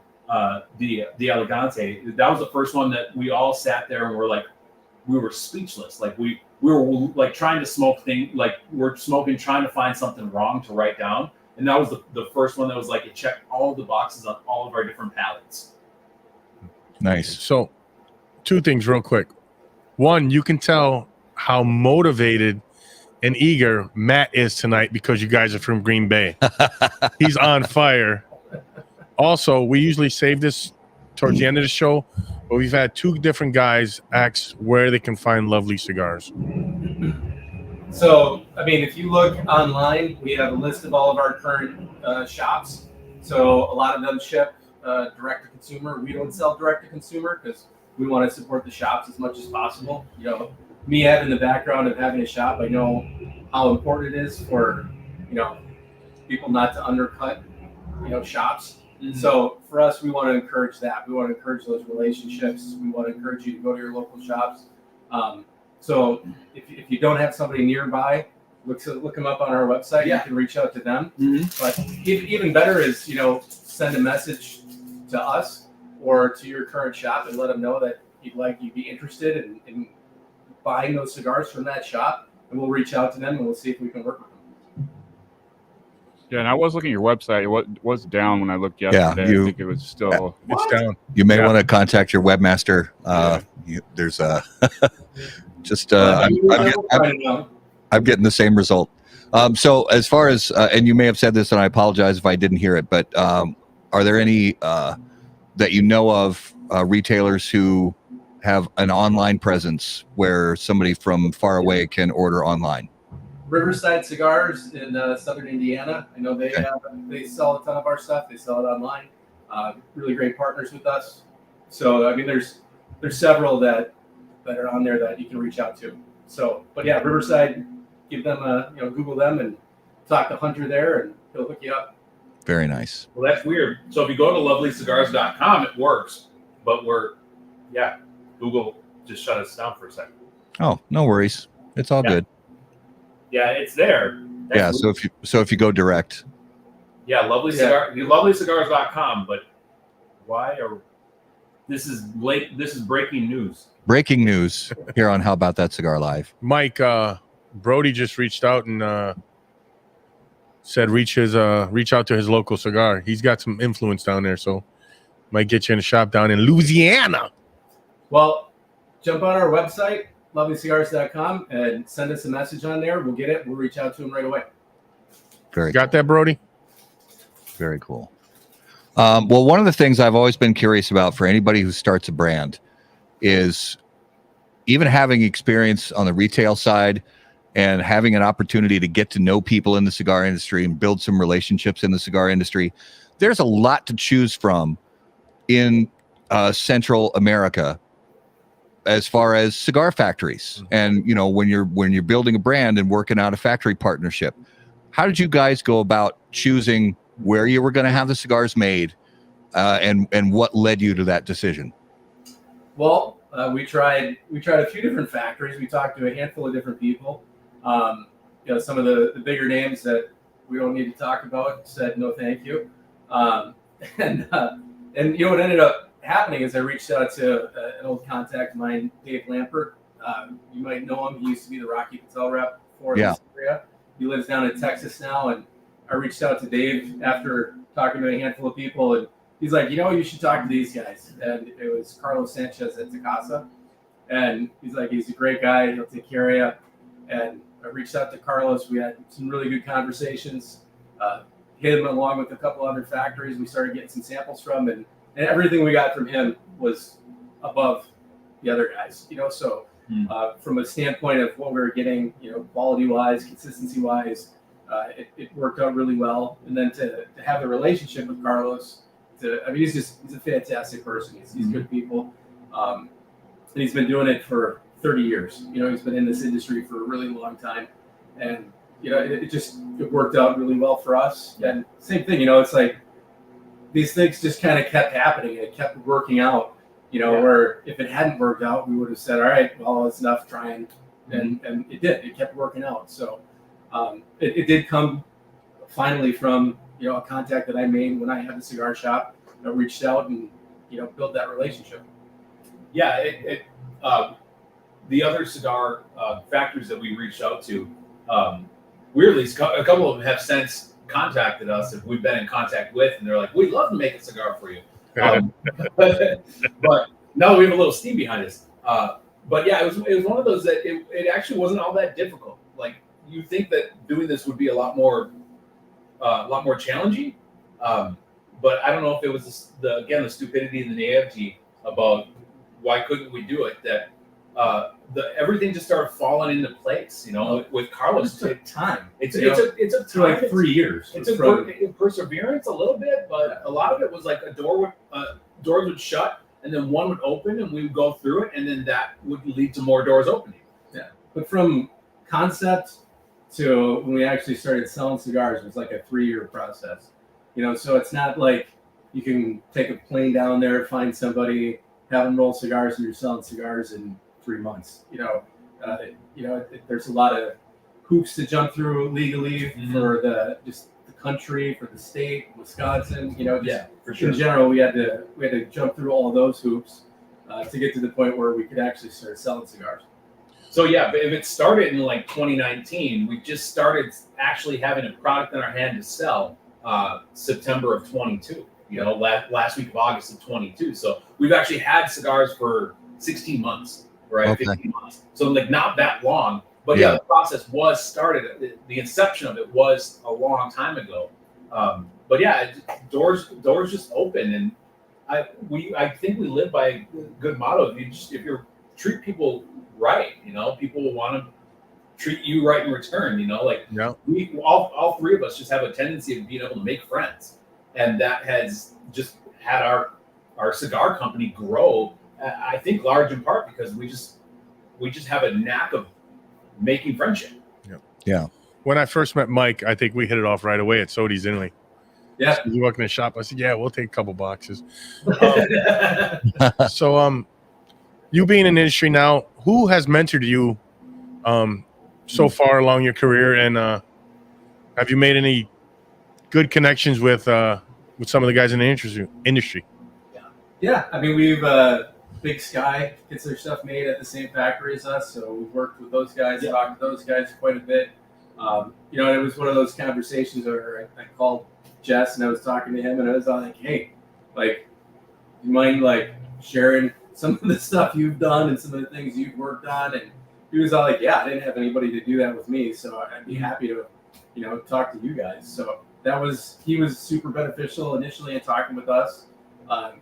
Speaker 7: the Elegante, that was the first one that we all sat there and we were speechless. Like we were like trying to smoke like we're smoking, trying to find something wrong to write down. And that was the first one that was like, it checked all the boxes on all of our different palettes.
Speaker 2: Nice.
Speaker 3: So 2 things real quick. One, you can tell how motivated and eager Matt is tonight because you guys are from Green Bay. He's on fire. Also, we usually save this towards the end of the show, but we've had 2 different guys ask where they can find Lovely Cigars.
Speaker 5: So, I mean, if you look online, we have a list of all of our current shops. So a lot of them ship direct to consumer. We don't sell direct to consumer because we want to support the shops as much as possible. You know, me having the background of having a shop, I know how important it is for, people not to undercut, shops. Mm-hmm. So for us, we want to encourage that. We want to encourage those relationships. We want to encourage you to go to your local shops. So if you don't have somebody nearby, look them up on our website. Yeah. You can reach out to them. Mm-hmm. But even better is, send a message to us or to your current shop and let them know that you'd be interested in buying those cigars from that shop, and we'll reach out to them and we'll see if we can work with them.
Speaker 4: Yeah, and I was looking at your website. It was down when I looked yesterday. I think it was still
Speaker 3: it's down.
Speaker 2: You may want to contact your webmaster. There's a just I'm getting the same result. So as far as and you may have said this, and I apologize if I didn't hear it, but are there any that you know of retailers who have an online presence where somebody from far away can order online?
Speaker 5: Riverside Cigars in southern Indiana. I know they sell a ton of our stuff. They sell it online. Really great partners with us. So I mean, there's several that are on there that you can reach out to. So, but yeah, Riverside, give them Google them and talk to Hunter there, and he'll hook you up.
Speaker 2: Very nice.
Speaker 7: Well, that's weird. So if you go to lovelycigars.com, it works, but Google just shut us down for a second.
Speaker 2: Oh, no worries. It's all good.
Speaker 7: Yeah, it's there. That's
Speaker 2: weird. So if you go direct.
Speaker 7: Yeah, lovelycigars.com, but why this is breaking news.
Speaker 2: Breaking news here on How About That Cigar Live.
Speaker 3: Mike, Brody just reached out and said reach out to his local cigar. He's got some influence down there, so might get you in a shop down in Louisiana.
Speaker 5: Well, jump on our website, lovelycigars.com, and send us a message on there. We'll get it. We'll reach out to him right away.
Speaker 3: Got that, Brody?
Speaker 2: Very cool. Well, one of the things I've always been curious about for anybody who starts a brand is even having experience on the retail side and having an opportunity to get to know people in the cigar industry and build some relationships in the cigar industry. There's a lot to choose from in Central America as far as cigar factories. And, when you're building a brand and working out a factory partnership, how did you guys go about choosing where you were going to have the cigars made and what led you to that decision?
Speaker 5: Well, we tried a few different factories. We talked to a handful of different people. Some of the bigger names that we don't need to talk about said no, thank you. And what ended up happening is I reached out to an old contact of mine, Dave Lampert. You might know him. He used to be the Rocky Patel rep for this area. He lives down in Texas now, and I reached out to Dave after talking to a handful of people, and he's like, you should talk to these guys. And it was Carlos Sanchez at Tecasa. And he's like, he's a great guy. He'll take care of you. And I reached out to Carlos. We had some really good conversations. Him along with a couple other factories we started getting some samples from, and everything we got from him was above the other guys, so from a standpoint of what we were getting, quality wise, consistency wise, it worked out really well. And then to have the relationship with Carlos, he's a fantastic person. He's good people. And he's been doing it for 30 years. He's been in this industry for a really long time, and it worked out really well for us. And same thing, it's like these things just kind of kept happening, and it kept working out. Where if it hadn't worked out, we would have said, all right, well, it's enough trying, and it did. It kept working out. So it did come finally from a contact that I made when I had the cigar shop. I reached out and built that relationship.
Speaker 7: Yeah, the other cigar factories that we reached out to, weirdly, a couple of them have since contacted us if we've been in contact with, and they're like, we'd love to make a cigar for you. But no, we have a little steam behind us. But yeah, it was one of those that it actually wasn't all that difficult. Like, you think that doing this would be a lot more challenging. But I don't know if it was the stupidity and the naivety about why couldn't we do it, that everything just started falling into place. With Carlos,
Speaker 5: it took time.
Speaker 7: It's a time,
Speaker 5: like 3 years.
Speaker 7: It's a perseverance a little bit, but a lot of it was like doors would shut, and then one would open, and we would go through it, and then that would lead to more doors opening.
Speaker 5: Yeah, but from concept to when we actually started selling cigars, it was like a 3-year process. So it's not like you can take a plane down there, find somebody, have them roll cigars, and you're selling cigars in 3 months. There's a lot of hoops to jump through legally for the country, for the state, Wisconsin.
Speaker 7: For sure.
Speaker 5: In general, we had to jump through all of those hoops to get to the point where we could actually start selling cigars.
Speaker 7: So yeah, but if it started in like 2019, we just started actually having a product in our hand to sell September of 22. Last week of August of 22. So we've actually had cigars for 16 months, right?
Speaker 2: Okay.
Speaker 7: 15 months. So like not that long, but yeah, the process was started. The inception of it was a long time ago. But yeah, doors just open, and I think we live by a good motto. If you treat people right, people will want to treat you right in return. We all three of us just have a tendency of being able to make friends. And that has just had our cigar company grow, I think, large in part because we just have a knack of making friendship.
Speaker 2: Yeah.
Speaker 3: When I first met Mike, I think we hit it off right away at Sodi's Italy.
Speaker 5: Yeah.
Speaker 3: You walk in the shop. I said, yeah, we'll take a couple boxes. So you being in the industry now, who has mentored you so far along your career? And have you made any good connections with some of the guys in the industry?
Speaker 5: Yeah. I mean, we've Big Sky gets their stuff made at the same factory as us, so we've worked with those guys, talked to those guys quite a bit. It was one of those conversations where I called Jess and I was talking to him, and I was all like, "Hey, like, you mind like sharing some of the stuff you've done and some of the things you've worked on?" And he was all like, "Yeah, I didn't have anybody to do that with me, so I'd be happy to, talk to you guys." So he was super beneficial initially in talking with us.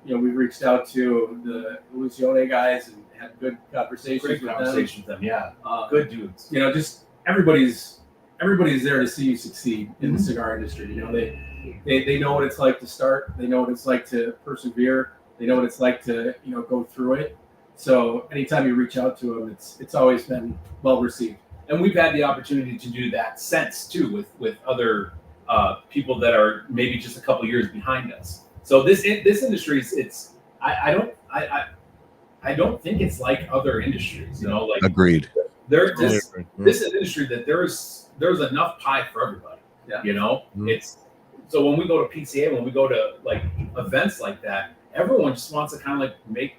Speaker 5: We reached out to the Lucione guys and had good conversations with them.
Speaker 7: Yeah, good dudes.
Speaker 5: Just everybody's there to see you succeed in the cigar industry. They know what it's like to start. They know what it's like to persevere. They know what it's like to go through it. So anytime you reach out to them, it's always been well received.
Speaker 7: And we've had the opportunity to do that since too with other people that are maybe just a couple years behind us. So this industry is I don't think it's like other industries.
Speaker 2: Agreed.
Speaker 7: This is an industry that there's enough pie for everybody. Yeah. It's so when we go to PCA, when we go to like events like that, everyone just wants to kind of like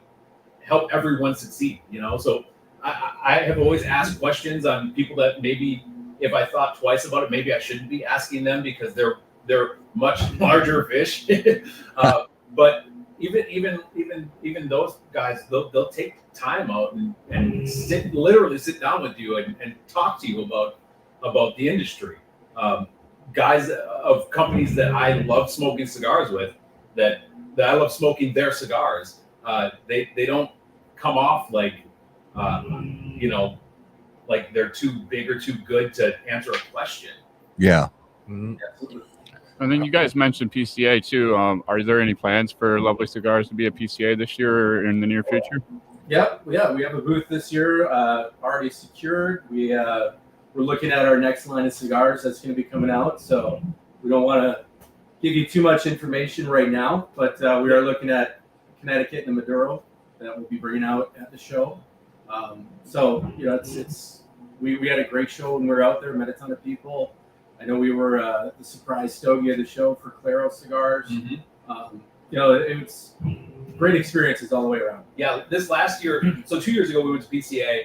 Speaker 7: help everyone succeed. So I have always asked questions on people that maybe if I thought twice about it, maybe I shouldn't be asking them because they're much larger fish. But
Speaker 6: even those guys, they'll take time out and literally sit down with you and talk to you about the industry. Guys of companies that I love smoking cigars with, that I love smoking their cigars. They don't come off like like they're too big or too good to answer a question.
Speaker 2: Yeah.
Speaker 3: Mm-hmm.
Speaker 4: And then you guys mentioned PCA too. Are there any plans for Lovely Cigars to be a PCA this year or in the near future?
Speaker 5: Yep. Yeah, we have a booth this year already secured. We're looking at our next line of cigars that's going to be coming out. So we don't want to give you too much information right now, but we are looking at Connecticut and Maduro that we'll be bringing out at the show. So we had a great show when we were out there, met a ton of people. I know we were the surprise stogie of the show for Claro Cigars. Mm-hmm. It was great experiences all the way around.
Speaker 6: Yeah, this last year, so 2 years ago, we went to PCA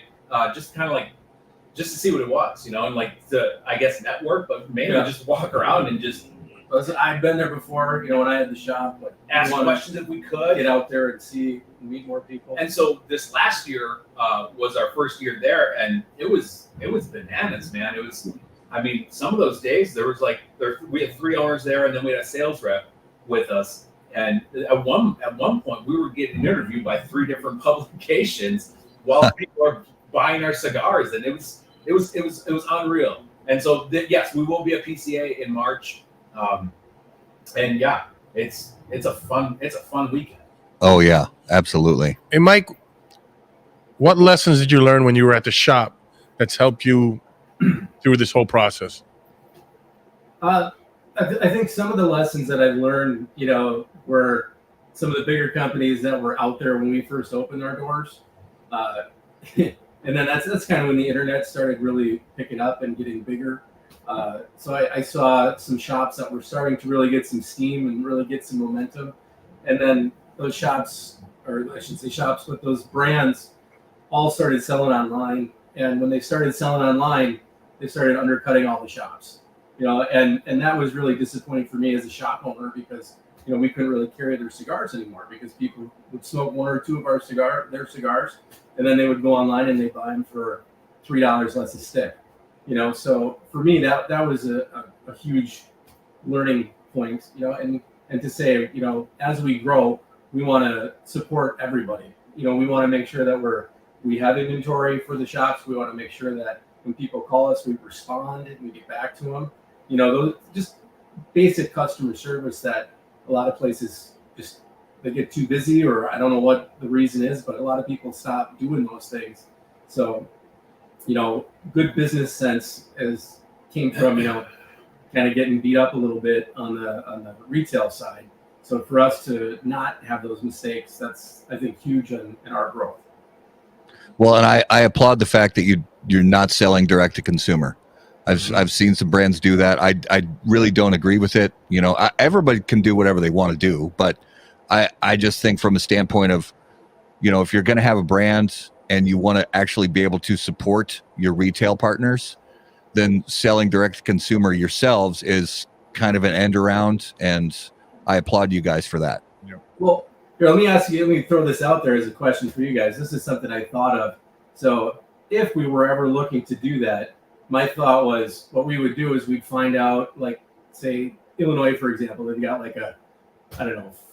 Speaker 6: just to see what it was, and like to, I guess, network, but mainly just walk around and just.
Speaker 5: I've been there before, when I had the shop. Like,
Speaker 6: ask questions if we could.
Speaker 5: Get out there and meet more people.
Speaker 6: And so this last year was our first year there, and it was bananas, man. It was. I mean, some of those days we had 3 owners there, and then we had a sales rep with us. And at one point, we were getting interviewed by 3 different publications while people are buying our cigars, and it was unreal. And so yes, we will be a PCA in March, and yeah, it's a fun weekend.
Speaker 2: Oh yeah, absolutely.
Speaker 3: Hey Mike, what lessons did you learn when you were at the shop that's helped you through this whole process?
Speaker 5: I think some of the lessons that I've learned, were some of the bigger companies that were out there when we first opened our doors. And then that's kind of when the internet started really picking up and getting bigger. So I saw some shops that were starting to really get some steam and really get some momentum. And then those shops, or I should say shops with those brands, all started selling online. And when they started selling online, they started undercutting all the shops, and that was really disappointing for me as a shop owner because, we couldn't really carry their cigars anymore because people would smoke 1 or 2 of their cigars, and then they would go online and they buy them for $3 less a stick, So for me, that was a huge learning point, and to say, as we grow, we want to support everybody. We want to make sure that we have inventory for the shops. We want to make sure that when people call us, we respond and we get back to them. Those just basic customer service that a lot of places they get too busy, or I don't know what the reason is, but a lot of people stop doing those things. So, good business sense came from, kind of getting beat up a little bit on the retail side. So for us to not have those mistakes, that's, I think, huge in our growth.
Speaker 2: Well, and I applaud the fact that you're not selling direct to consumer. I've seen some brands do that. I really don't agree with it. Everybody can do whatever they want to do, but I just think from a standpoint of, if you're going to have a brand and you want to actually be able to support your retail partners, then selling direct to consumer yourselves is kind of an end around, and I applaud you guys for that.
Speaker 5: Yeah. Well, here, let me throw this out there as a question for you guys. This is something I thought of. So if we were ever looking to do that, my thought was what we would do is we'd find out, like, say, Illinois, for example, they've got like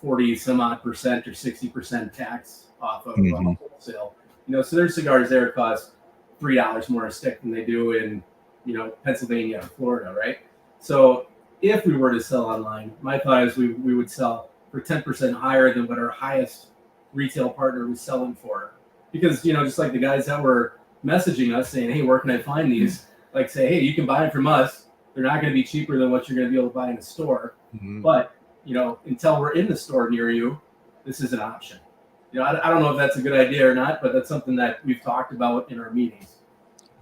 Speaker 5: 40 some odd percent or 60% tax off of wholesale. So their cigars there cost $3 more a stick than they do in, Pennsylvania or Florida, right? So if we were to sell online, my thought is we would sell for 10% higher than what our highest retail partner was selling for. Because, just like the guys that were messaging us saying, hey, where can I find these? Like, say, hey, you can buy them from us. They're not going to be cheaper than what you're going to be able to buy in a store. Mm-hmm. But, until we're in the store near you, this is an option. I don't know if that's a good idea or not, but that's something that we've talked about in our meetings.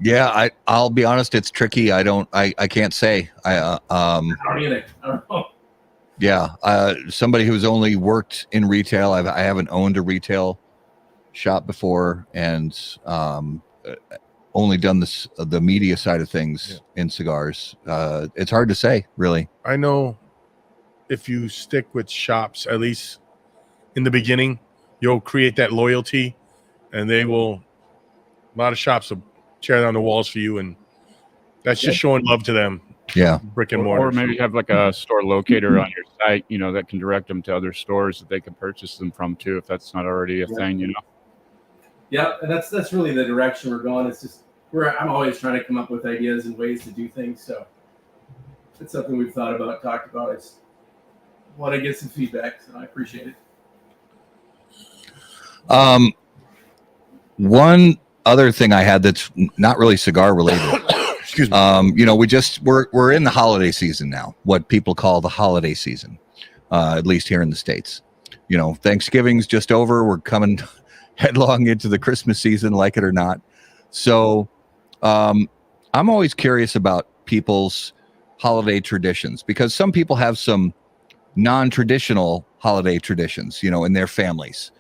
Speaker 2: Yeah, I'll be honest, it's tricky. I can't say.
Speaker 5: I don't either. I don't know.
Speaker 2: Yeah, somebody who's only worked in retail. I haven't owned a retail shop before, and only done the media side of things in cigars. It's hard to say, really.
Speaker 3: I know if you stick with shops, at least in the beginning, you'll create that loyalty, and they will. A lot of shops will tear down the walls for you, and that's just showing love to them.
Speaker 2: Yeah.
Speaker 3: Brick and mortar.
Speaker 4: Or maybe have like a store locator on your site, that can direct them to other stores that they can purchase them from too, if that's not already a thing,
Speaker 5: Yeah, and that's really the direction we're going. It's just I'm always trying to come up with ideas and ways to do things. So it's something we've thought about, talked about. I just want to get some feedback, so I appreciate it.
Speaker 2: One other thing I had that's not really cigar related.
Speaker 3: Excuse me.
Speaker 2: We're in the holiday season now, what people call the holiday season, at least here in the States. Thanksgiving's just over. We're coming headlong into the Christmas season, like it or not. So I'm always curious about people's holiday traditions, because some people have some non-traditional holiday traditions, in their families.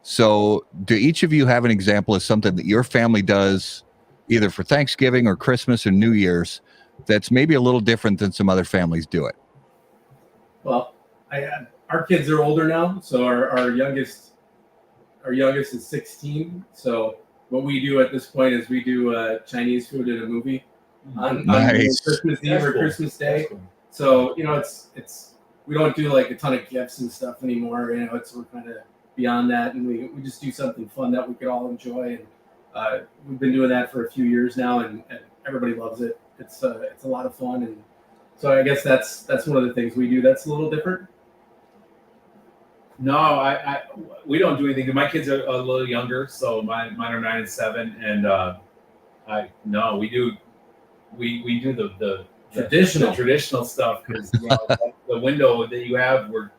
Speaker 2: So do each of you have an example of something that your family does either for Thanksgiving or Christmas or New Year's that's maybe a little different than some other families do it?
Speaker 5: Well, our kids are older now, so our youngest is 16. So what we do at this point is we do Chinese food at a movie on Christmas Eve or Christmas Day. Cool. So it's we don't do like a ton of gifts and stuff anymore. We're kind of beyond that, and we just do something fun that we could all enjoy. And we've been doing that for a few years now, and everybody loves it. It's a lot of fun, and so I guess that's one of the things we do that's a little different.
Speaker 7: No, we don't do anything. My kids are a little younger, so mine are 9 and 7, and we do the traditional stuff, because the window that you have where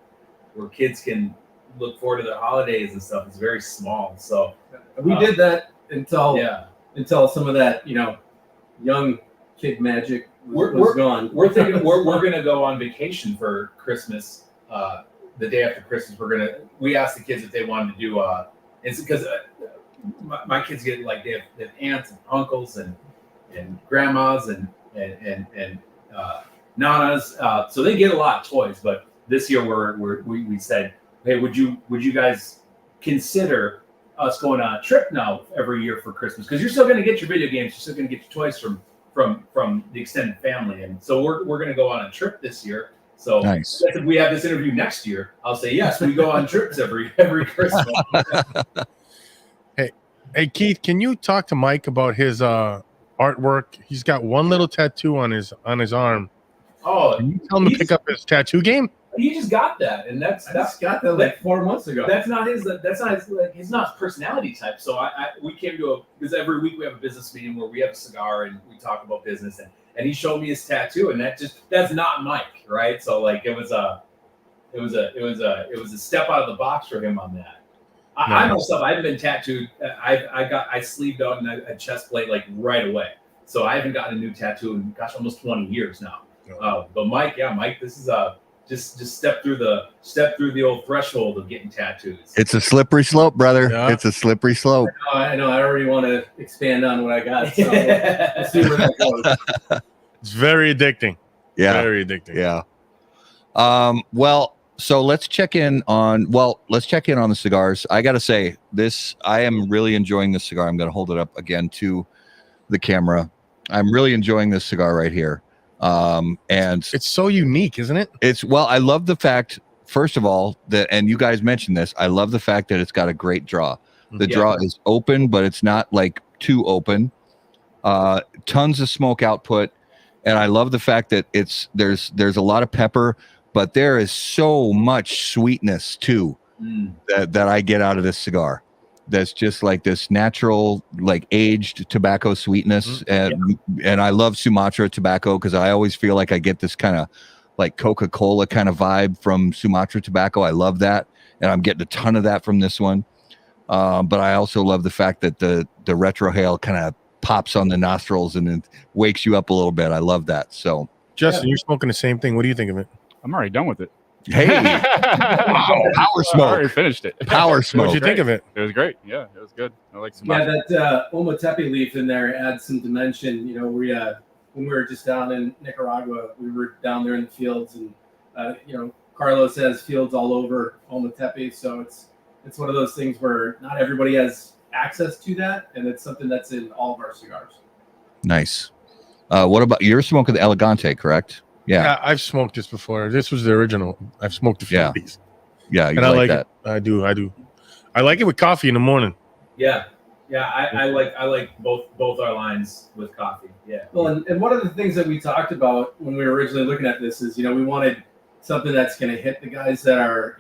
Speaker 7: kids can look forward to the holidays and stuff is very small. So
Speaker 5: we did that until some of that young kid magic was gone.
Speaker 7: We're thinking we're gonna go on vacation for Christmas. The day after Christmas, we asked the kids if they wanted to do it's because my kids get like they have aunts and uncles and grandmas and nanas, so they get a lot of toys. But this year we said, hey, would you guys consider us going on a trip now every year for Christmas? Because you're still going to get your video games, you're still going to get your toys from the extended family, and so we're going to go on a trip this year. So
Speaker 2: nice.
Speaker 7: If we have this interview next year, I'll say yes. We go on trips every Christmas.
Speaker 3: Hey Keith, can you talk to Mike about his artwork? He's got one little tattoo on his arm.
Speaker 7: Oh,
Speaker 3: can you tell him to pick up his tattoo game?
Speaker 7: He just got that, and I
Speaker 5: just got that like 4 months ago.
Speaker 7: That's not his. He's not his personality type. So we came to because every week we have a business meeting where we have a cigar and we talk about business, and he showed me his tattoo, and that's not Mike, right? So like it was a step out of the box for him on that. I myself, I've been tattooed. I sleeved out and a chest plate like right away. So I haven't gotten a new tattoo in almost 20 years now. But Mike, this is just step through the old threshold of getting tattoos.
Speaker 2: It's a slippery slope, brother.
Speaker 3: Yeah.
Speaker 2: It's a slippery slope.
Speaker 5: I know. I already want to expand on what I got. So we'll see where that goes.
Speaker 3: It's very addicting.
Speaker 2: Yeah.
Speaker 3: Very addicting.
Speaker 2: Yeah. So let's check in on the cigars. I got to say I am really enjoying this cigar. I'm going to hold it up again to the camera. I'm really enjoying this cigar right here. And
Speaker 3: it's so unique, isn't it?
Speaker 2: I love the fact, first of all, and you guys mentioned this, I love the fact that it's got a great draw. The draw is open, but it's not like too open. Tons of smoke output. And I love the fact that there's a lot of pepper, but there is so much sweetness too that I get out of this cigar. That's just like this natural, like aged tobacco sweetness. And I love Sumatra tobacco because I always feel like I get this kind of like Coca-Cola kind of vibe from Sumatra tobacco. I love that. And I'm getting a ton of that from this one. But I also love the fact that the retrohale kind of pops on the nostrils and it wakes you up a little bit. I love that. So
Speaker 3: Justin, you're smoking the same thing. What do you think of it?
Speaker 4: I'm already done with it.
Speaker 2: Hey, wow, power smoke.
Speaker 4: I already finised it.
Speaker 2: Power smoke.
Speaker 3: What'd you think of it?
Speaker 4: It was great. Yeah, it was good. I like some.
Speaker 5: Yeah, that Ometepe leaf in there adds some dimension. When we were just down in Nicaragua, we were down there in the fields and Carlos has fields all over Ometepe, so it's one of those things where not everybody has access to that, and it's something that's in all of our cigars.
Speaker 2: Nice. What about you're smoking the Elegante, correct? Yeah.
Speaker 3: I've smoked this before. This was the original. I've smoked a few of these.
Speaker 2: Yeah, you
Speaker 3: and I like
Speaker 2: that.
Speaker 3: it. I do. I like it with coffee in the morning.
Speaker 7: Yeah. I like both our lines with coffee. Yeah.
Speaker 5: Well, and one of the things that we talked about when we were originally looking at this is, we wanted something that's going to hit the guys that are,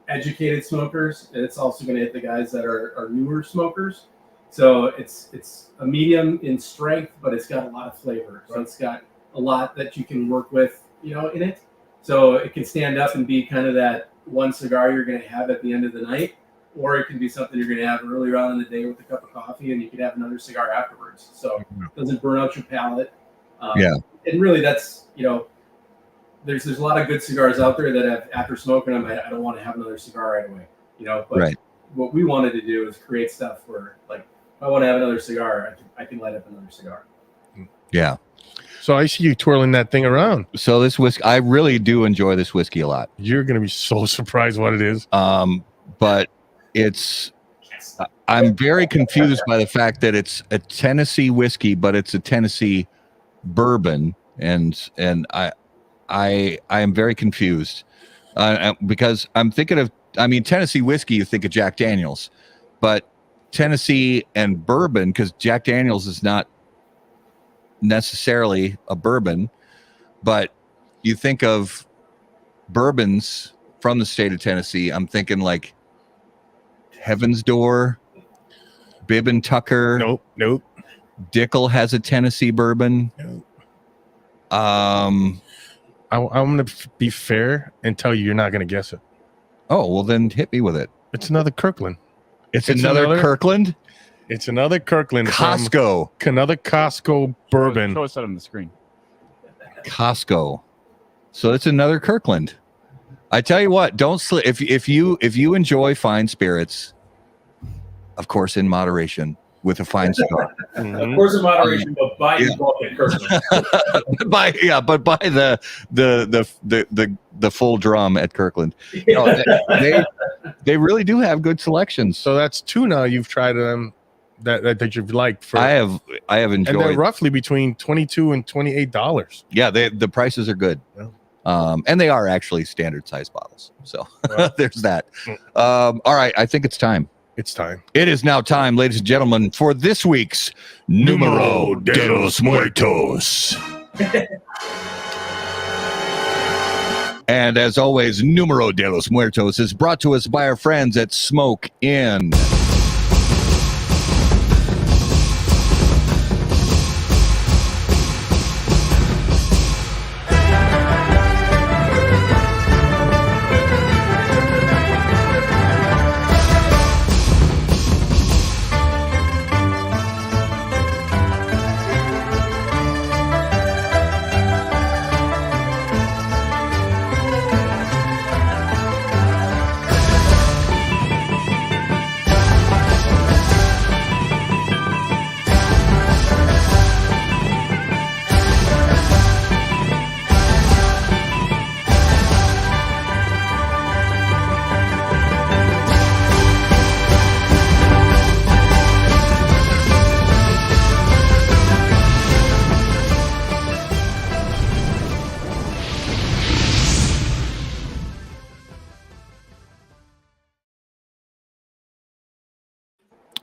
Speaker 5: educated smokers, and it's also going to hit the guys that are newer smokers. So it's a medium in strength, but it's got a lot of flavor. So it's got a lot that you can work with, in it. So it can stand up and be kind of that one cigar you're going to have at the end of the night, or it can be something you're going to have earlier on in the day with a cup of coffee, and you can have another cigar afterwards. So it doesn't burn out your palate. And really, that's there's a lot of good cigars out there that have, after smoking them, I don't want to have another cigar right away. But what we wanted to do is create stuff where, like, if I want to have another cigar, I can light up another cigar.
Speaker 2: Yeah.
Speaker 3: So I see you twirling that thing around.
Speaker 2: So this whiskey, I really do enjoy this whiskey a lot.
Speaker 3: You're going to be so surprised what it is.
Speaker 2: But I'm very confused by the fact that it's a Tennessee whiskey, but it's a Tennessee bourbon, and I am very confused because I'm thinking of, Tennessee whiskey, you think of Jack Daniels, but Tennessee and bourbon, because Jack Daniels is not necessarily a bourbon, but you think of bourbons from the state of Tennessee, I'm thinking like Heaven's Door, Bibb and Tucker.
Speaker 3: Nope.
Speaker 2: Dickel has a Tennessee bourbon.
Speaker 3: Nope. I'm going to be fair and tell you're not going to guess it.
Speaker 2: Oh, well then hit me with it.
Speaker 3: It's another Kirkland.
Speaker 2: It's another Kirkland?
Speaker 3: It's another Kirkland.
Speaker 2: Costco.
Speaker 3: Another Costco bourbon.
Speaker 4: Show us that on the screen.
Speaker 2: Costco. So it's another Kirkland. I tell you what, don't slip. If you enjoy fine spirits, of course, in moderation, with a fine cigar.
Speaker 7: Of course, in moderation, but buy your book at Kirkland.
Speaker 2: but buy the full drum at Kirkland. They really do have good selections.
Speaker 3: So that's two now you've tried them that you've liked.
Speaker 2: I have enjoyed.
Speaker 3: And they're roughly between $22 and $28.
Speaker 2: Yeah, the prices are good.
Speaker 3: Yeah.
Speaker 2: And they are actually standard size bottles. So there's that. All right, I think it's time.
Speaker 3: It's time.
Speaker 2: It is now time, ladies and gentlemen, for this week's Numero de los Muertos. And as always, Numero de los Muertos is brought to us by our friends at Smoke Inn.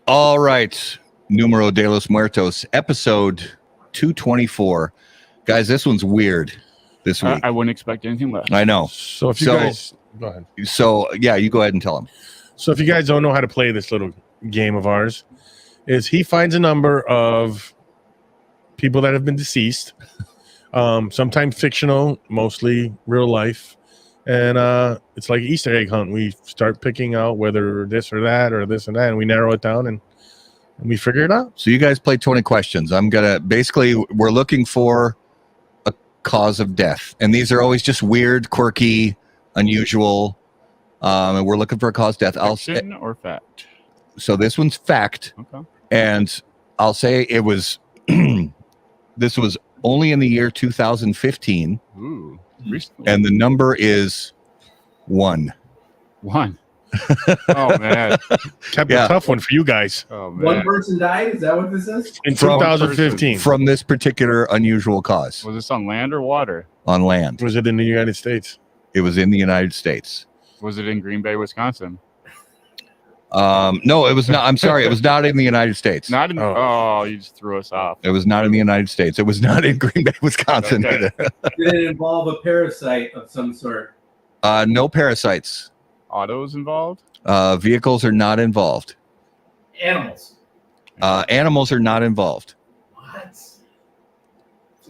Speaker 2: All right, Numero de los Muertos, episode 224. Guys, this one's weird this week.
Speaker 4: I wouldn't expect anything less.
Speaker 2: I know.
Speaker 3: So if you guys go ahead.
Speaker 2: So yeah, you go ahead and tell them.
Speaker 3: So if you guys don't know how to play this little game of ours, is he finds a number of people that have been deceased, sometimes fictional, mostly real life. And it's like Easter egg hunt. We start picking out whether this or that or this and that, and we narrow it down and we figure it out.
Speaker 2: So you guys play 20 questions. I'm going to basically, we're looking for a cause of death. And these are always just weird, quirky, unusual. And we're looking for a cause of death.
Speaker 4: Fiction or fact?
Speaker 2: So this one's fact.
Speaker 4: Okay.
Speaker 2: And I'll say it was, this was only in the year 2015.
Speaker 4: Ooh, recently.
Speaker 2: And the number is One.
Speaker 4: Oh man.
Speaker 3: Kept
Speaker 2: Yeah.
Speaker 3: a tough one for you guys
Speaker 4: Oh man.
Speaker 5: One person died. Is that what this is?
Speaker 3: in
Speaker 2: From-
Speaker 3: 2015.
Speaker 2: From this particular unusual cause
Speaker 4: Was this on land or water?
Speaker 2: on land.
Speaker 3: Was it in the United States?
Speaker 2: It was in the United States.
Speaker 4: Was it in Green Bay, Wisconsin?
Speaker 2: No, it was not. I'm sorry. It was not in the United States.
Speaker 4: Not in.
Speaker 3: Oh.
Speaker 4: Oh, you just threw us off.
Speaker 2: It was not in the United States. It was not in Green Bay, Wisconsin
Speaker 4: Okay.
Speaker 2: either.
Speaker 5: Did it involve a parasite of some sort?
Speaker 2: No parasites.
Speaker 4: Autos involved?
Speaker 2: Vehicles are not involved.
Speaker 6: Animals.
Speaker 2: Animals are not involved.
Speaker 6: What?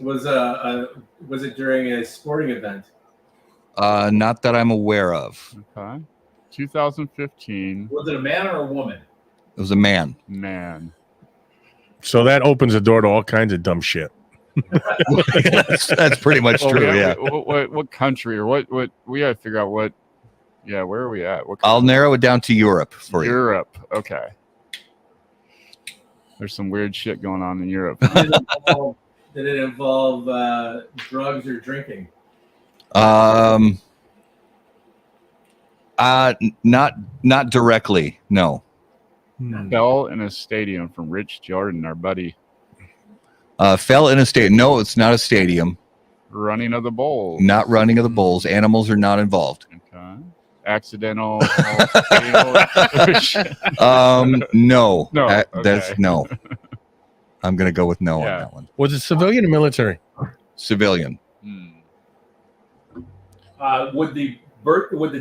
Speaker 5: Was it during a sporting event?
Speaker 2: Not that I'm aware of.
Speaker 4: Okay. 2015.
Speaker 6: Was it a man or a woman?
Speaker 2: It was a man.
Speaker 4: Man.
Speaker 3: So that opens the door to all kinds of dumb shit.
Speaker 2: That's pretty much
Speaker 4: Well,
Speaker 2: true.
Speaker 4: we
Speaker 2: Yeah.
Speaker 4: have- what country or what we got to figure out what. Yeah, where are we at? What
Speaker 2: I'll
Speaker 4: country?
Speaker 2: narrow it down to Europe for you.
Speaker 4: Europe. Okay. There's some weird shit going on in Europe.
Speaker 5: Did it involve drugs or drinking?
Speaker 2: Not directly. No.
Speaker 4: Fell in a stadium from Rich Jordan, our buddy.
Speaker 2: Fell in a stadium. No, it's not a stadium.
Speaker 4: Running of the bowl.
Speaker 2: Not running of the bulls. Animals are not involved.
Speaker 4: Okay. Accidental.
Speaker 2: No.
Speaker 4: No,
Speaker 2: That's
Speaker 4: okay.
Speaker 2: no. I'm gonna go with no on
Speaker 4: Yeah.
Speaker 2: that one.
Speaker 3: Was it civilian or military?
Speaker 2: Civilian.
Speaker 4: Hmm.
Speaker 7: Would the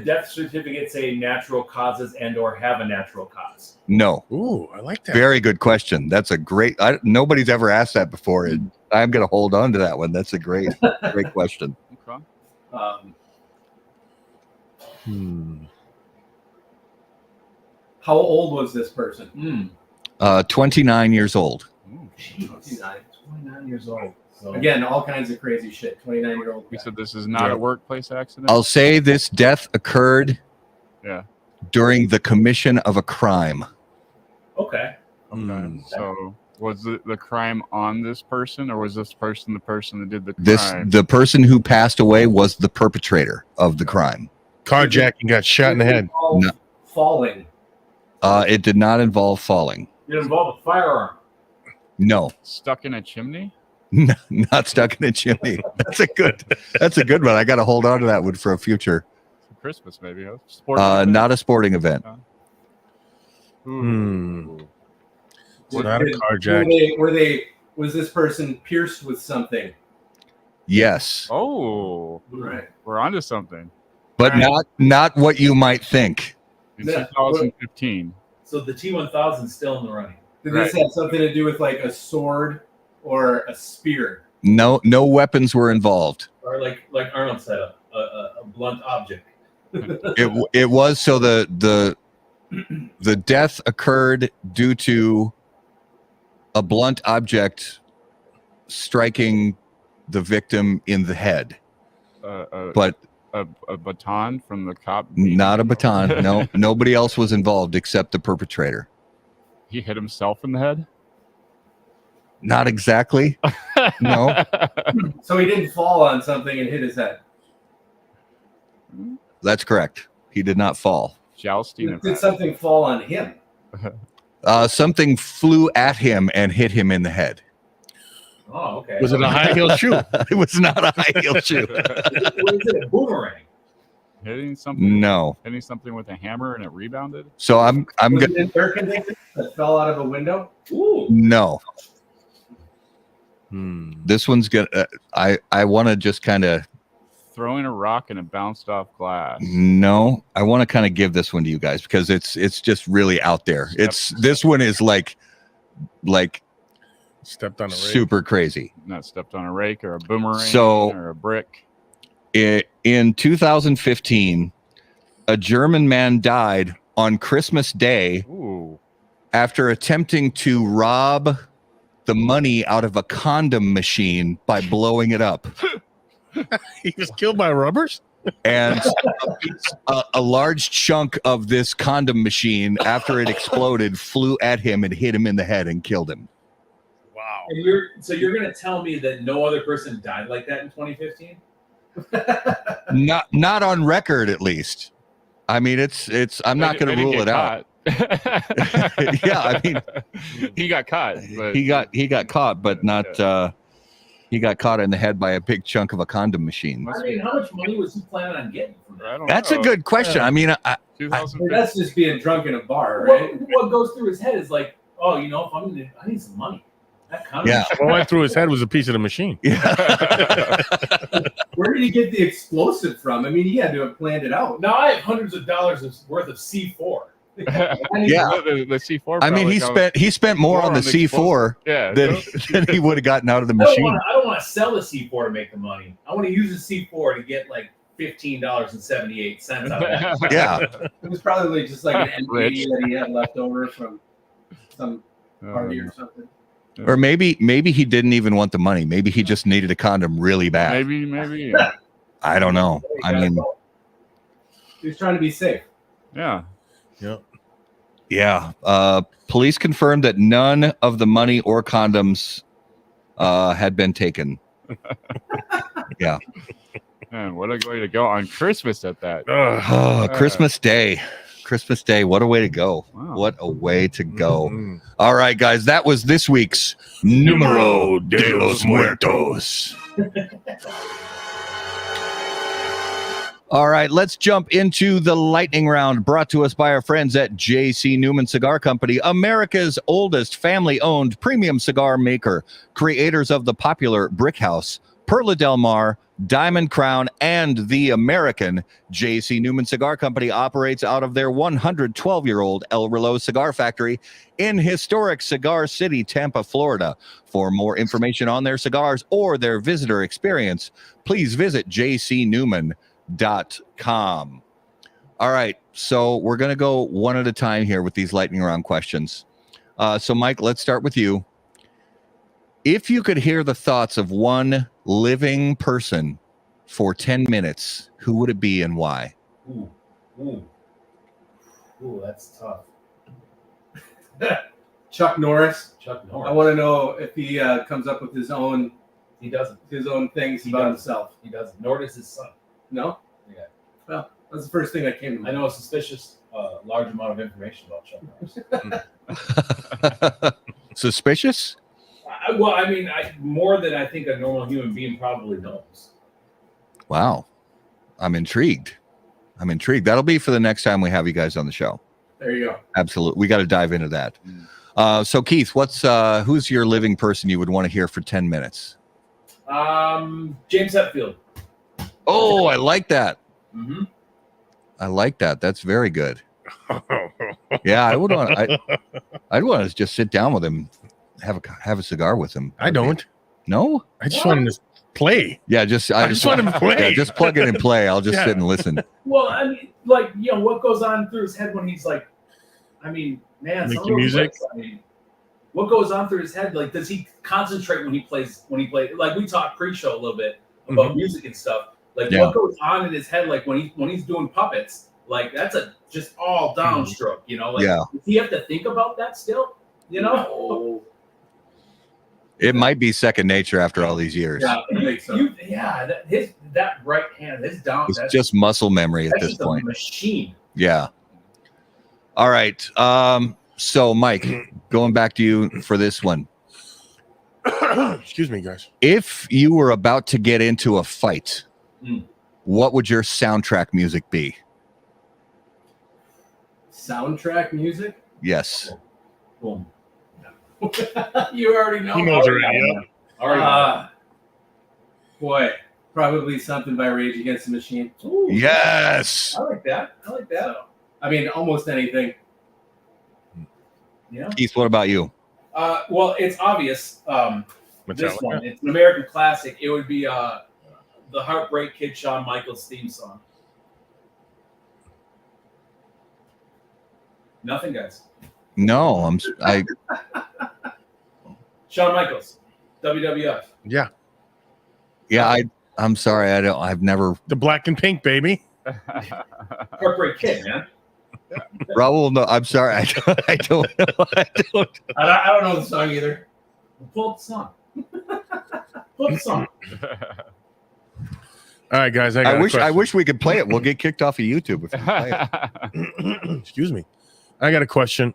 Speaker 7: death certificate say natural causes and/or have a natural cause?
Speaker 2: No.
Speaker 3: Ooh, I like that.
Speaker 2: Very good question. That's a great. Nobody's ever asked that before. And I'm gonna hold on to that one. That's a great question.
Speaker 4: Okay.
Speaker 5: How old was this person?
Speaker 2: 29 years old.
Speaker 7: Jeez, 29 years old. So,
Speaker 5: Again, all kinds of crazy shit. 29-year-old.
Speaker 4: We said this is not a workplace accident.
Speaker 2: I'll say this death occurred
Speaker 4: Yeah.
Speaker 2: during the commission of a crime.
Speaker 7: okay.
Speaker 4: Okay. So was the crime on this person, or was this person the person that did the
Speaker 2: This
Speaker 4: crime?
Speaker 2: the person who passed away was the perpetrator of the crime.
Speaker 3: Carjacking, got shot in the head.
Speaker 2: No.
Speaker 5: Falling.
Speaker 2: It did not involve falling.
Speaker 7: It involved a firearm.
Speaker 2: No,
Speaker 4: Stuck in a chimney?
Speaker 2: not stuck in a chimney. That's a good one. I got to hold on to that one for a future.
Speaker 4: For Christmas, maybe. Huh? Sporting event?
Speaker 2: Not a sporting event.
Speaker 4: Ooh.
Speaker 3: It's not a carjacking.
Speaker 5: Was this person pierced with something?
Speaker 2: Yes,
Speaker 4: Oh,
Speaker 5: Right.
Speaker 4: we're onto something.
Speaker 2: but not what you might think.
Speaker 4: In
Speaker 5: Yeah.
Speaker 4: 2015.
Speaker 7: So the T1000 is still in the running.
Speaker 5: Did this have something to do with like a sword or a spear?
Speaker 2: No weapons were involved.
Speaker 7: Or like Arnold said, a blunt object.
Speaker 2: It was so the death occurred due to a blunt object striking the victim in the head, but
Speaker 4: A baton from the cop.
Speaker 2: not a baton. No, nobody else was involved except the perpetrator.
Speaker 4: He hit himself in the head?
Speaker 2: Not exactly. No,
Speaker 5: So he didn't fall on something and hit his head.
Speaker 2: that's correct. He did not fall.
Speaker 4: Jousting.
Speaker 5: Did something fall on him?
Speaker 2: Something flew at him and hit him in the head.
Speaker 7: Oh, okay.
Speaker 3: Was it a high heel shoe?
Speaker 2: It was not a high heel shoe.
Speaker 7: What is it? A boomerang.
Speaker 4: Hitting something.
Speaker 2: No.
Speaker 4: Hitting something with a hammer and it rebounded.
Speaker 2: So I'm
Speaker 5: Was
Speaker 2: gonna
Speaker 5: it an air conditioner that fell out of a window?
Speaker 7: Ooh.
Speaker 2: no. This one's gonna. I want to just kind of
Speaker 4: Throwing a rock and it bounced off glass.
Speaker 2: no. I want to kind of give this one to you guys because it's just really out there. This one is like
Speaker 3: Stepped on a rake.
Speaker 2: super crazy.
Speaker 4: Not stepped on a rake or a boomerang
Speaker 2: So-
Speaker 4: or a brick.
Speaker 2: In 2015, a German man died on Christmas Day
Speaker 4: Ooh.
Speaker 2: after attempting to rob the money out of a condom machine by blowing it up.
Speaker 3: He was killed by rubbers?
Speaker 2: And a large chunk of this condom machine, after it exploded, flew at him and hit him in the head and killed him.
Speaker 3: Wow.
Speaker 7: And you're going to tell me that no other person died like that in 2015?
Speaker 2: Not on record, at least. I mean, it's. I'm not going to rule it out. Yeah, I mean,
Speaker 4: he got caught. But
Speaker 2: he got caught, but not. He got caught in the head by a big chunk of a condom machine.
Speaker 6: I mean, how much money was he planning on getting from that?
Speaker 4: I don't
Speaker 2: That's
Speaker 4: know.
Speaker 2: a good question. I mean,
Speaker 4: 2015.
Speaker 5: That's just being drunk in a bar, right?
Speaker 6: What goes through his head is like, oh, you know, I need some money. That kind
Speaker 2: Yeah.
Speaker 6: of
Speaker 3: What went through his head was a piece of the machine.
Speaker 2: yeah.
Speaker 5: Where did he get the explosive from? I mean, he had to have planned it out.
Speaker 6: Now I have hundreds of dollars worth of C4.
Speaker 2: Yeah.
Speaker 4: the C4.
Speaker 2: I mean, he spent more on the C4
Speaker 4: Yeah.
Speaker 2: than he would have gotten out of the
Speaker 6: I
Speaker 2: machine.
Speaker 6: don't want to sell the C4 to make the money. I want to use the C4 to get like $15.78 out of that.
Speaker 2: Yeah.
Speaker 5: It was probably just like an
Speaker 4: Rich.
Speaker 5: empty that he had left over from some party or something.
Speaker 2: Or maybe he didn't even want the money. Maybe he just needed a condom really bad.
Speaker 4: Maybe.
Speaker 2: I don't know. I mean,
Speaker 5: He was trying to be safe.
Speaker 4: Yeah.
Speaker 2: yeah. Police confirmed that none of the money or condoms had been taken. Yeah.
Speaker 4: Man, what a way to go on Christmas at that.
Speaker 2: Oh, Christmas Day. Christmas Day. What a way to go.
Speaker 4: Wow.
Speaker 2: What a way to go.
Speaker 3: Mhm.
Speaker 2: All right, guys. That was this week's Numero de los Muertos. All right, let's jump into the lightning round brought to us by our friends at J.C. Newman Cigar Company, America's oldest family-owned premium cigar maker, creators of the popular Brick House, Perla Del Mar, Diamond Crown, and the American. J.C. Newman Cigar Company operates out of their 112-year-old El Reloj Cigar Factory in historic Cigar City, Tampa, Florida. For more information on their cigars or their visitor experience, please visit jcnewman.com. All right, so we're going to go one at a time here with these lightning round questions. So, Mike, let's start with you. If you could hear the thoughts of one living person for 10 minutes, who would it be and why?
Speaker 6: Ooh, that's tough.
Speaker 5: Chuck Norris.
Speaker 6: Chuck
Speaker 5: I
Speaker 6: Norris.
Speaker 5: want to know if he comes up with his own
Speaker 6: He doesn't.
Speaker 5: things
Speaker 6: He
Speaker 5: about
Speaker 6: doesn't.
Speaker 5: himself.
Speaker 6: He doesn't. Nor does his son.
Speaker 5: No?
Speaker 6: Yeah.
Speaker 5: Well, that's the first thing that came to
Speaker 6: I
Speaker 5: mind.
Speaker 6: know a suspicious large amount of information about Chuck Norris.
Speaker 2: Suspicious?
Speaker 6: Well, I mean, more than I think a normal human being probably knows.
Speaker 2: Wow. I'm intrigued. That'll be for the next time we have you guys on the show.
Speaker 5: There you go.
Speaker 2: Absolutely. We got to dive into that. So Keith, who's your living person you would want to hear for 10 minutes?
Speaker 6: James Hetfield.
Speaker 2: Oh, I like that.
Speaker 6: Mm-hmm.
Speaker 2: I like that. That's very good. Yeah, I'd want to just sit down with him, have a cigar with him.
Speaker 3: I don't.
Speaker 2: No?
Speaker 3: I just want him to play.
Speaker 2: Yeah,
Speaker 3: I just want him to play.
Speaker 2: Yeah, just plug it and play. I'll just
Speaker 3: Yeah.
Speaker 2: sit and listen.
Speaker 6: Well, I mean, like, you know, what goes on through his head when he's like, I mean, man,
Speaker 3: Make
Speaker 6: some
Speaker 3: the
Speaker 6: of those
Speaker 3: music?
Speaker 6: licks, I mean, what goes on through his head? Like, does he concentrate when he plays? Like, we talked pre-show a little bit about music and stuff. Like,
Speaker 2: Yeah.
Speaker 6: what goes on in his head? Like when he's doing puppets, like that's a just all downstroke. You know, like,
Speaker 2: Yeah.
Speaker 6: does he have to think about that still? You know?
Speaker 5: No.
Speaker 2: It might be second nature after all these years.
Speaker 5: Yeah, I think so.
Speaker 6: That right hand, his down.
Speaker 2: It's
Speaker 6: that's
Speaker 2: just muscle memory at
Speaker 6: that's
Speaker 2: this
Speaker 6: just
Speaker 2: point.
Speaker 6: a machine.
Speaker 2: Yeah. All right. So Mike, going back to you for this one.
Speaker 3: Excuse me, guys.
Speaker 2: If you were about to get into a fight,
Speaker 6: Mm.
Speaker 2: what would your soundtrack music be?
Speaker 5: Soundtrack music?
Speaker 2: Yes.
Speaker 6: Boom. You already know.
Speaker 3: He knows already. Yeah.
Speaker 6: Already.
Speaker 5: Boy, probably something by Rage Against the Machine.
Speaker 6: Ooh,
Speaker 2: Yes.
Speaker 6: I like that.
Speaker 5: I mean, almost anything.
Speaker 6: Yeah.
Speaker 2: Keith, what about you?
Speaker 6: Well, it's obvious. This
Speaker 3: Metallica.
Speaker 6: one, it's an American classic. It would be the Heartbreak Kid Shawn Michaels theme song. Nothing, guys.
Speaker 2: No,
Speaker 6: Shawn Michaels, WWF.
Speaker 3: Yeah.
Speaker 2: I'm sorry. I've never.
Speaker 3: The black and pink, baby.
Speaker 6: Heartbreak Kid, man.
Speaker 2: Raul, no, I'm sorry. I don't know.
Speaker 5: I don't know the song either.
Speaker 6: Pull up the song. Pull up the song.
Speaker 3: All right, guys.
Speaker 2: I wish we could play it. We'll get kicked off of YouTube if we play it.
Speaker 3: Excuse me. I got a question.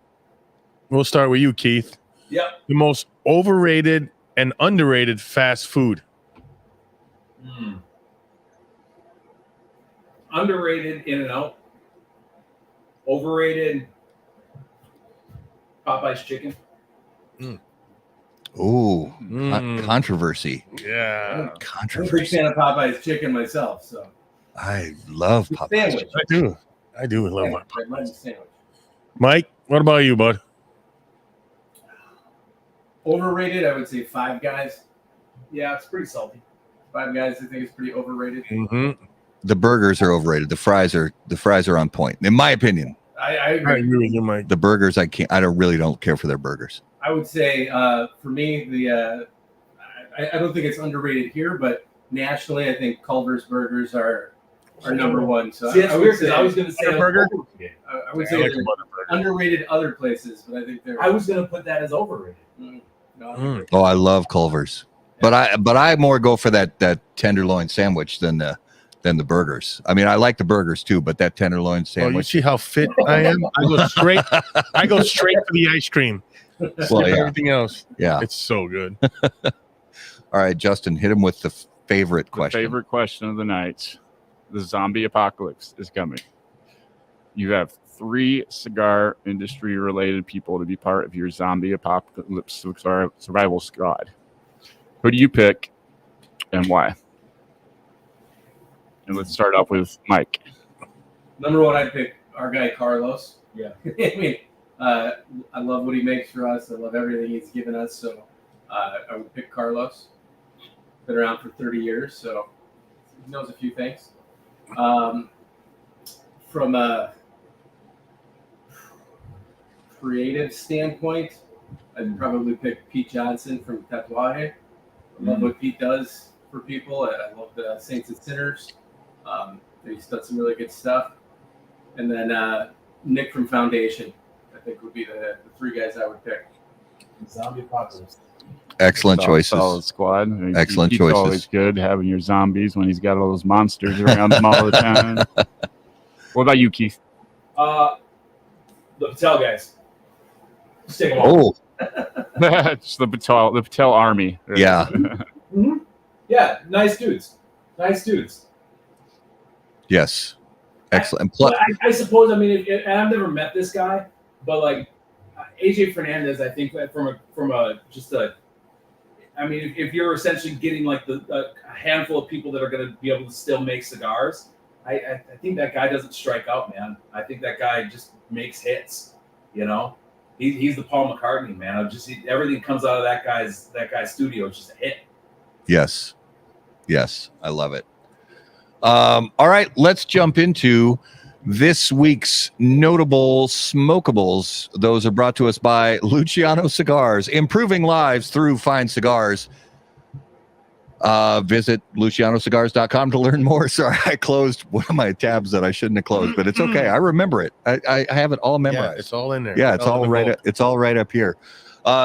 Speaker 3: We'll start with you, Keith.
Speaker 6: Yep.
Speaker 3: The most overrated and underrated fast food.
Speaker 6: Underrated In-N-Out. Overrated Popeye's chicken.
Speaker 2: Ooh, controversy.
Speaker 3: Yeah.
Speaker 6: I'm a big
Speaker 2: Controversy.
Speaker 6: fan of Popeye's chicken myself, so
Speaker 2: I love Popeyes.
Speaker 6: sandwich.
Speaker 3: I do love my
Speaker 6: I love the sandwich.
Speaker 3: Mike, what about you, bud?
Speaker 6: Overrated, I would say Five Guys.
Speaker 5: Yeah, it's pretty salty.
Speaker 6: Five Guys, I think is pretty overrated.
Speaker 3: Mm-hmm.
Speaker 2: The burgers are overrated. The fries are on point, in my opinion.
Speaker 6: I
Speaker 3: I
Speaker 6: agree.
Speaker 3: agree with you, Mike.
Speaker 2: The burgers, I really don't care for their burgers.
Speaker 6: I would say for me, I don't think it's underrated here, but nationally, I think Culver's burgers are number one. So
Speaker 5: See, that's
Speaker 6: I would
Speaker 5: weird
Speaker 6: say
Speaker 5: because I was going to say
Speaker 3: Burger?
Speaker 6: I would
Speaker 3: I
Speaker 6: say
Speaker 3: like
Speaker 6: they're
Speaker 3: a Butterburger.
Speaker 6: underrated other places, but I think they're.
Speaker 5: I was going to put that as overrated.
Speaker 6: No,
Speaker 2: Oh, I love Culver's, but I more go for that tenderloin sandwich than the burgers. I mean, I like the burgers too, but that tenderloin
Speaker 3: Oh, you
Speaker 2: sandwich.
Speaker 3: see how fit I am? I go straight to the ice cream. Skip
Speaker 2: Well, yeah.
Speaker 3: everything else.
Speaker 2: Yeah.
Speaker 3: It's so good.
Speaker 2: All right, Justin, hit him with the favorite question.
Speaker 4: Favorite question of the night. The zombie apocalypse is coming. You have 3 cigar industry related people to be part of your zombie apocalypse survival squad. Who do you pick and why? And let's start off with Mike.
Speaker 6: number one, I'd pick our guy Carlos.
Speaker 5: Yeah.
Speaker 6: I mean, I love what he makes for us. I love everything he's given us. So I would pick Carlos. Been around for 30 years, so he knows a few things. From a creative standpoint, I'd probably pick Pete Johnson from Tatuaje. I love what Pete does for people. I love the Saints and Sinners. He's done some really good stuff. And then Nick from Foundation, I think would be the 3 guys I would pick.
Speaker 5: Zombie apocalypse.
Speaker 2: Excellent choices.
Speaker 4: Solid squad.
Speaker 2: Excellent
Speaker 4: He's
Speaker 2: choices.
Speaker 4: always good having your zombies when he's got all those monsters around him all the time. What about you, Keith?
Speaker 6: The Patel guys. Stick them all.
Speaker 2: Oh,
Speaker 4: Just the Patel army.
Speaker 2: yeah.
Speaker 6: Mm-hmm. Yeah, nice dudes. Nice dudes.
Speaker 2: Yes. Excellent. Plus,
Speaker 6: I suppose, I mean, and I've never met this guy, but like AJ Fernandez, I think that I mean, if you're essentially getting like a handful of people that are going to be able to still make cigars, I think that guy doesn't strike out, man. I think that guy just makes hits. You know, he's the Paul McCartney, man. Everything comes out of that guy's studio is just a hit.
Speaker 2: yes. Yes. I love it. All right, let's jump into this week's notable smokables. Those are brought to us by Luciano Cigars, improving lives through fine cigars. Visit lucianocigars.com to learn more. Sorry, I closed one of my tabs that I shouldn't have closed, but it's okay. I remember it. I have it all memorized.
Speaker 3: Yeah, it's all in there.
Speaker 2: Yeah, it's all right. It's all right up here.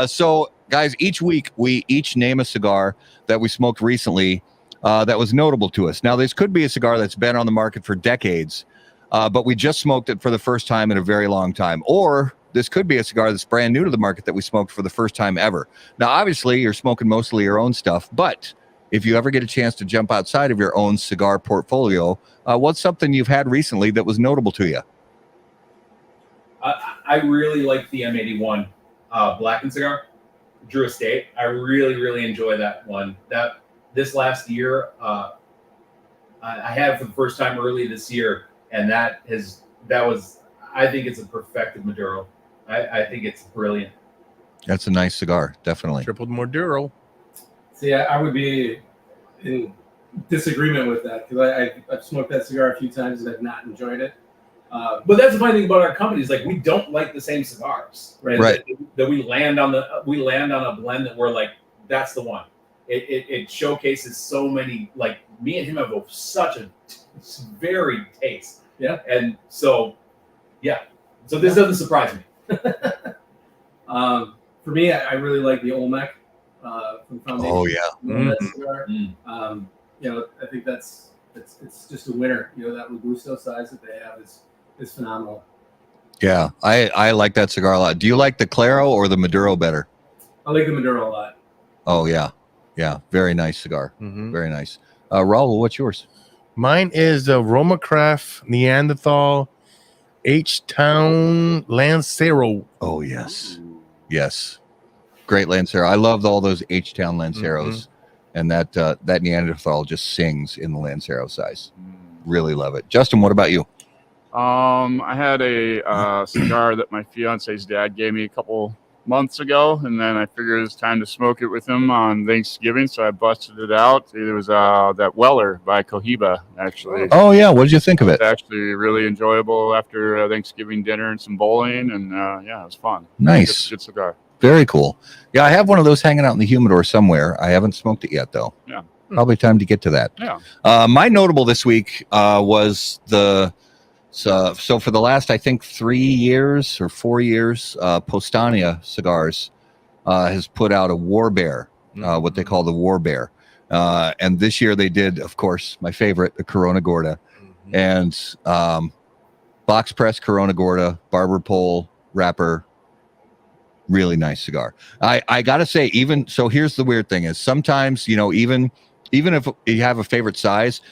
Speaker 2: So, guys, each week we each name a cigar that we smoked recently that was notable to us. Now, this could be a cigar that's been on the market for decades, but we just smoked it for the first time in a very long time. Or this could be a cigar that's brand new to the market that we smoked for the first time ever. Now, obviously, you're smoking mostly your own stuff, but if you ever get a chance to jump outside of your own cigar portfolio, what's something you've had recently that was notable to you?
Speaker 7: I really like the M81 Blackened cigar, Drew Estate. I really, really enjoy that one. This last year, I had it for the first time early this year, and I think it's a perfected Maduro. I think it's brilliant.
Speaker 2: That's a nice cigar, definitely.
Speaker 3: Triple Maduro.
Speaker 6: See, I would be in disagreement with that because I've smoked that cigar a few times and I've not enjoyed it. But that's the funny thing about our company is like we don't like the same cigars, right?
Speaker 2: Right.
Speaker 6: That we land on a blend that we're like, that's the one. It showcases so many, like me and him have such a varied taste.
Speaker 5: Yeah.
Speaker 6: And so, yeah. So this doesn't surprise me. For me, I really like the Olmec from Foundation.
Speaker 2: Oh, yeah.
Speaker 6: That cigar.
Speaker 7: Mm.
Speaker 6: I think that's
Speaker 5: it's just a winner. You know, that Robusto size that they have is phenomenal.
Speaker 2: Yeah, I like that cigar a lot. Do you like the Claro or the Maduro better?
Speaker 5: I like the Maduro a lot.
Speaker 2: Oh yeah, very nice cigar.
Speaker 3: Mhm.
Speaker 2: Very nice. Raul, what's yours?
Speaker 3: Mine is the Roma Craft Neanderthal H-Town Lancero.
Speaker 2: Oh yes, great Lancero. I loved all those H-Town Lanceros, and that Neanderthal just sings in the Lancero size. Really love it. Justin, what about you?
Speaker 4: I had a cigar that my fiance's dad gave me a couple months ago, and then I figured it was time to smoke it with him on Thanksgiving, so I busted it out. It was that Weller by Cohiba, actually.
Speaker 2: Oh yeah, what did you think of it?
Speaker 4: It's actually really enjoyable after Thanksgiving dinner and some bowling, and yeah, it was fun.
Speaker 2: Nice.
Speaker 4: Good cigar.
Speaker 2: Very cool. Yeah, I have one of those hanging out in the humidor somewhere. I haven't smoked it yet, though.
Speaker 4: Yeah.
Speaker 2: Probably time to get to that.
Speaker 4: Yeah.
Speaker 2: My notable this week was so for the last, I think, 3 years or 4 years, Postania Cigars has put out a War Bear, what they call the War Bear. And this year they did, of course, my favorite, the Corona Gorda. And box press Corona Gorda, barber pole, wrapper, really nice cigar. I got to say, even so, here's the weird thing is sometimes, you know, even if you have a favorite size,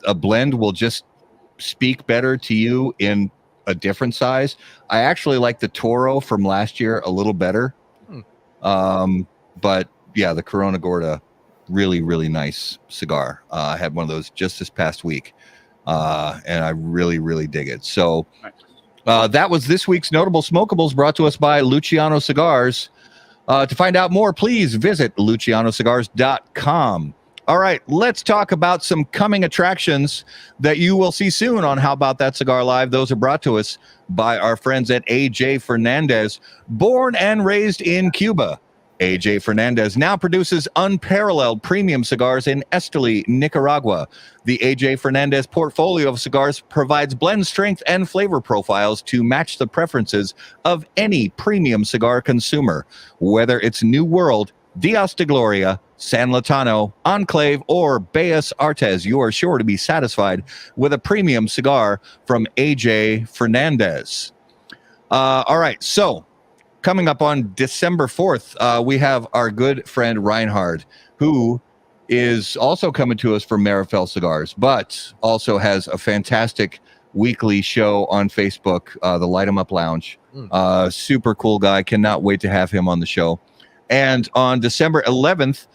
Speaker 2: a blend will just speak better to you in a different size. I actually like the Toro from last year a little better. But yeah, the Corona Gorda, really, really nice cigar. I had one of those just this past week. And I really, really dig it. So that was this week's Notable Smokables, brought to us by Luciano Cigars. To find out more, please visit lucianocigars.com. All right, let's talk about some coming attractions that you will see soon on How About That Cigar Live. Those are brought to us by our friends at AJ Fernandez. Born and raised in Cuba, AJ Fernandez now produces unparalleled premium cigars in Esteli, Nicaragua. The AJ Fernandez portfolio of cigars provides blend strength and flavor profiles to match the preferences of any premium cigar consumer. Whether it's New World, Dios de Gloria, San Latano, Enclave, or Bellas Artes, you are sure to be satisfied with a premium cigar from AJ Fernandez. All right, so coming up on December 4th, we have our good friend Reinhard, who is also coming to us from Marifel Cigars, but also has a fantastic weekly show on Facebook, the Light 'em Up Lounge. Super cool guy. Cannot wait to have him on the show. And on December 11th,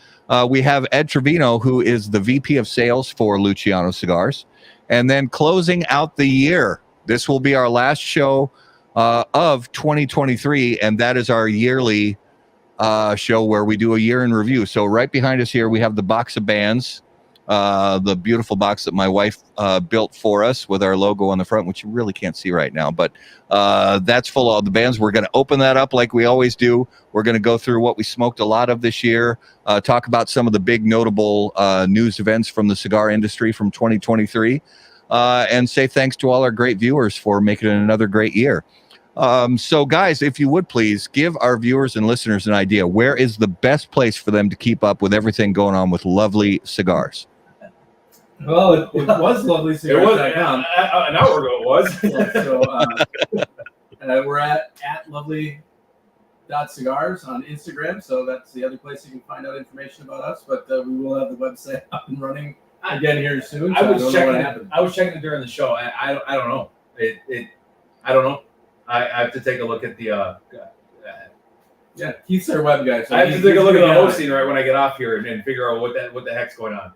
Speaker 2: we have Ed Trevino, who is the VP of Sales for Luciano Cigars. And then closing out the year, this will be our last show of 2023, and that is our yearly show where we do a year in review. So right behind us here, we have the box of bands, the beautiful box that my wife built for us with our logo on the front, which you really can't see right now, but that's full of the bands. We're going to open that up like we always do. We're going to go through what we smoked a lot of this year, talk about some of the big notable news events from the cigar industry from 2023, and say thanks to all our great viewers for making it another great year. So guys, if you would please give our viewers and listeners an idea, where is the best place for them to keep up with everything going on with Lovely Cigars?
Speaker 5: Well, it was Lovely Cigars.
Speaker 6: It was an hour ago. It was.
Speaker 5: We're at lovely.cigars on Instagram, so that's the other place you can find out information about us. But we will have the website up and running again here soon.
Speaker 6: I was checking it during the show. I don't know. I don't know. I have to take a look at the.
Speaker 5: Yeah, Keith's our web guy. So
Speaker 6: I have to take a look at the hosting right when I get off here and figure out what the heck's going on.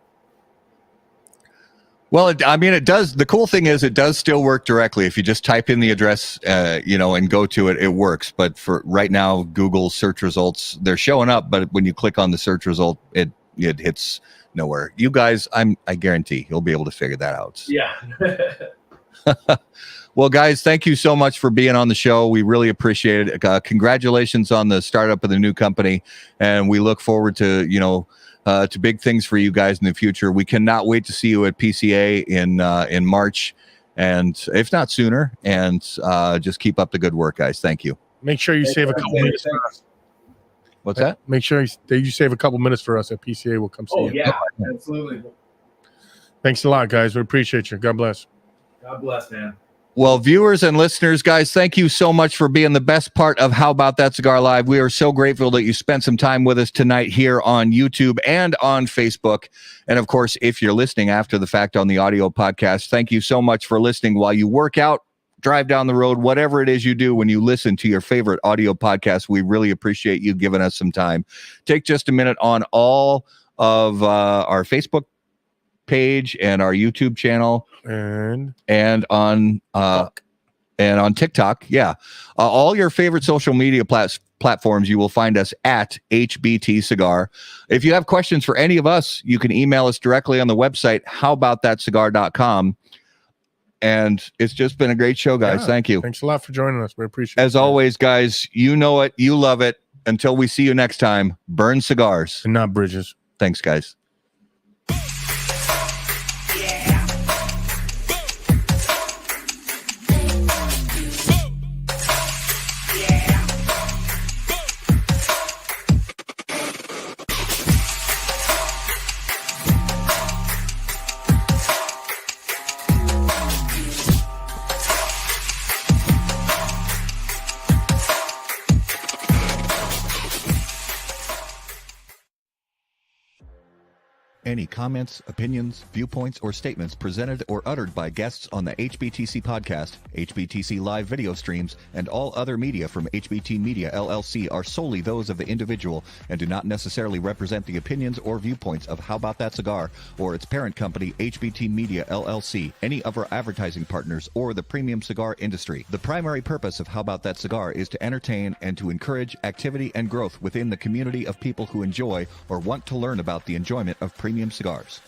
Speaker 2: Well, it does. The cool thing is it does still work directly. If you just type in the address, and go to it, it works. But for right now, Google search results, they're showing up. But when you click on the search result, it hits nowhere. You guys, I guarantee you'll be able to figure that out.
Speaker 6: Yeah.
Speaker 2: Well, guys, thank you so much for being on the show. We really appreciate it. Congratulations on the startup of the new company. And we look forward to, to big things for you guys in the future. We cannot wait to see you at PCA in March, and if not sooner. And just keep up the good work, guys. Thank you.
Speaker 3: Make sure you save a couple minutes for us.
Speaker 2: What's that?
Speaker 3: Make sure that you save a couple minutes for us at PCA. We'll come see you.
Speaker 5: Yeah, absolutely.
Speaker 3: Thanks a lot, guys. We appreciate you. God bless.
Speaker 6: God bless, man.
Speaker 2: Well, viewers and listeners, guys, thank you so much for being the best part of How About That Cigar Live. We are so grateful that you spent some time with us tonight here on YouTube and on Facebook. And of course, if you're listening after the fact on the audio podcast, thank you so much for listening while you work out, drive down the road, whatever it is you do when you listen to your favorite audio podcast. We really appreciate you giving us some time. Take just a minute on all of our Facebook page and our YouTube channel and on TikTok. Yeah. All your favorite social media platforms, you will find us at HBT Cigar. If you have questions for any of us, you can email us directly on the website, howaboutthatcigar.com. And it's just been a great show, guys.
Speaker 3: Yeah.
Speaker 2: Thank you.
Speaker 3: Thanks a lot for joining us. We appreciate it.
Speaker 2: As always, guys, you know it. You love it. Until we see you next time, burn cigars.
Speaker 3: And not bridges.
Speaker 2: Thanks, guys. Any comments, opinions, viewpoints, or statements presented or uttered by guests on the HBTC podcast, HBTC live video streams, and all other media from HBT Media LLC are solely those of the individual and do not necessarily represent the opinions or viewpoints of How About That Cigar or its parent company, HBT Media LLC, any of our advertising partners, or the premium cigar industry. The primary purpose of How About That Cigar is to entertain and to encourage activity and growth within the community of people who enjoy or want to learn about the enjoyment of premium cigars.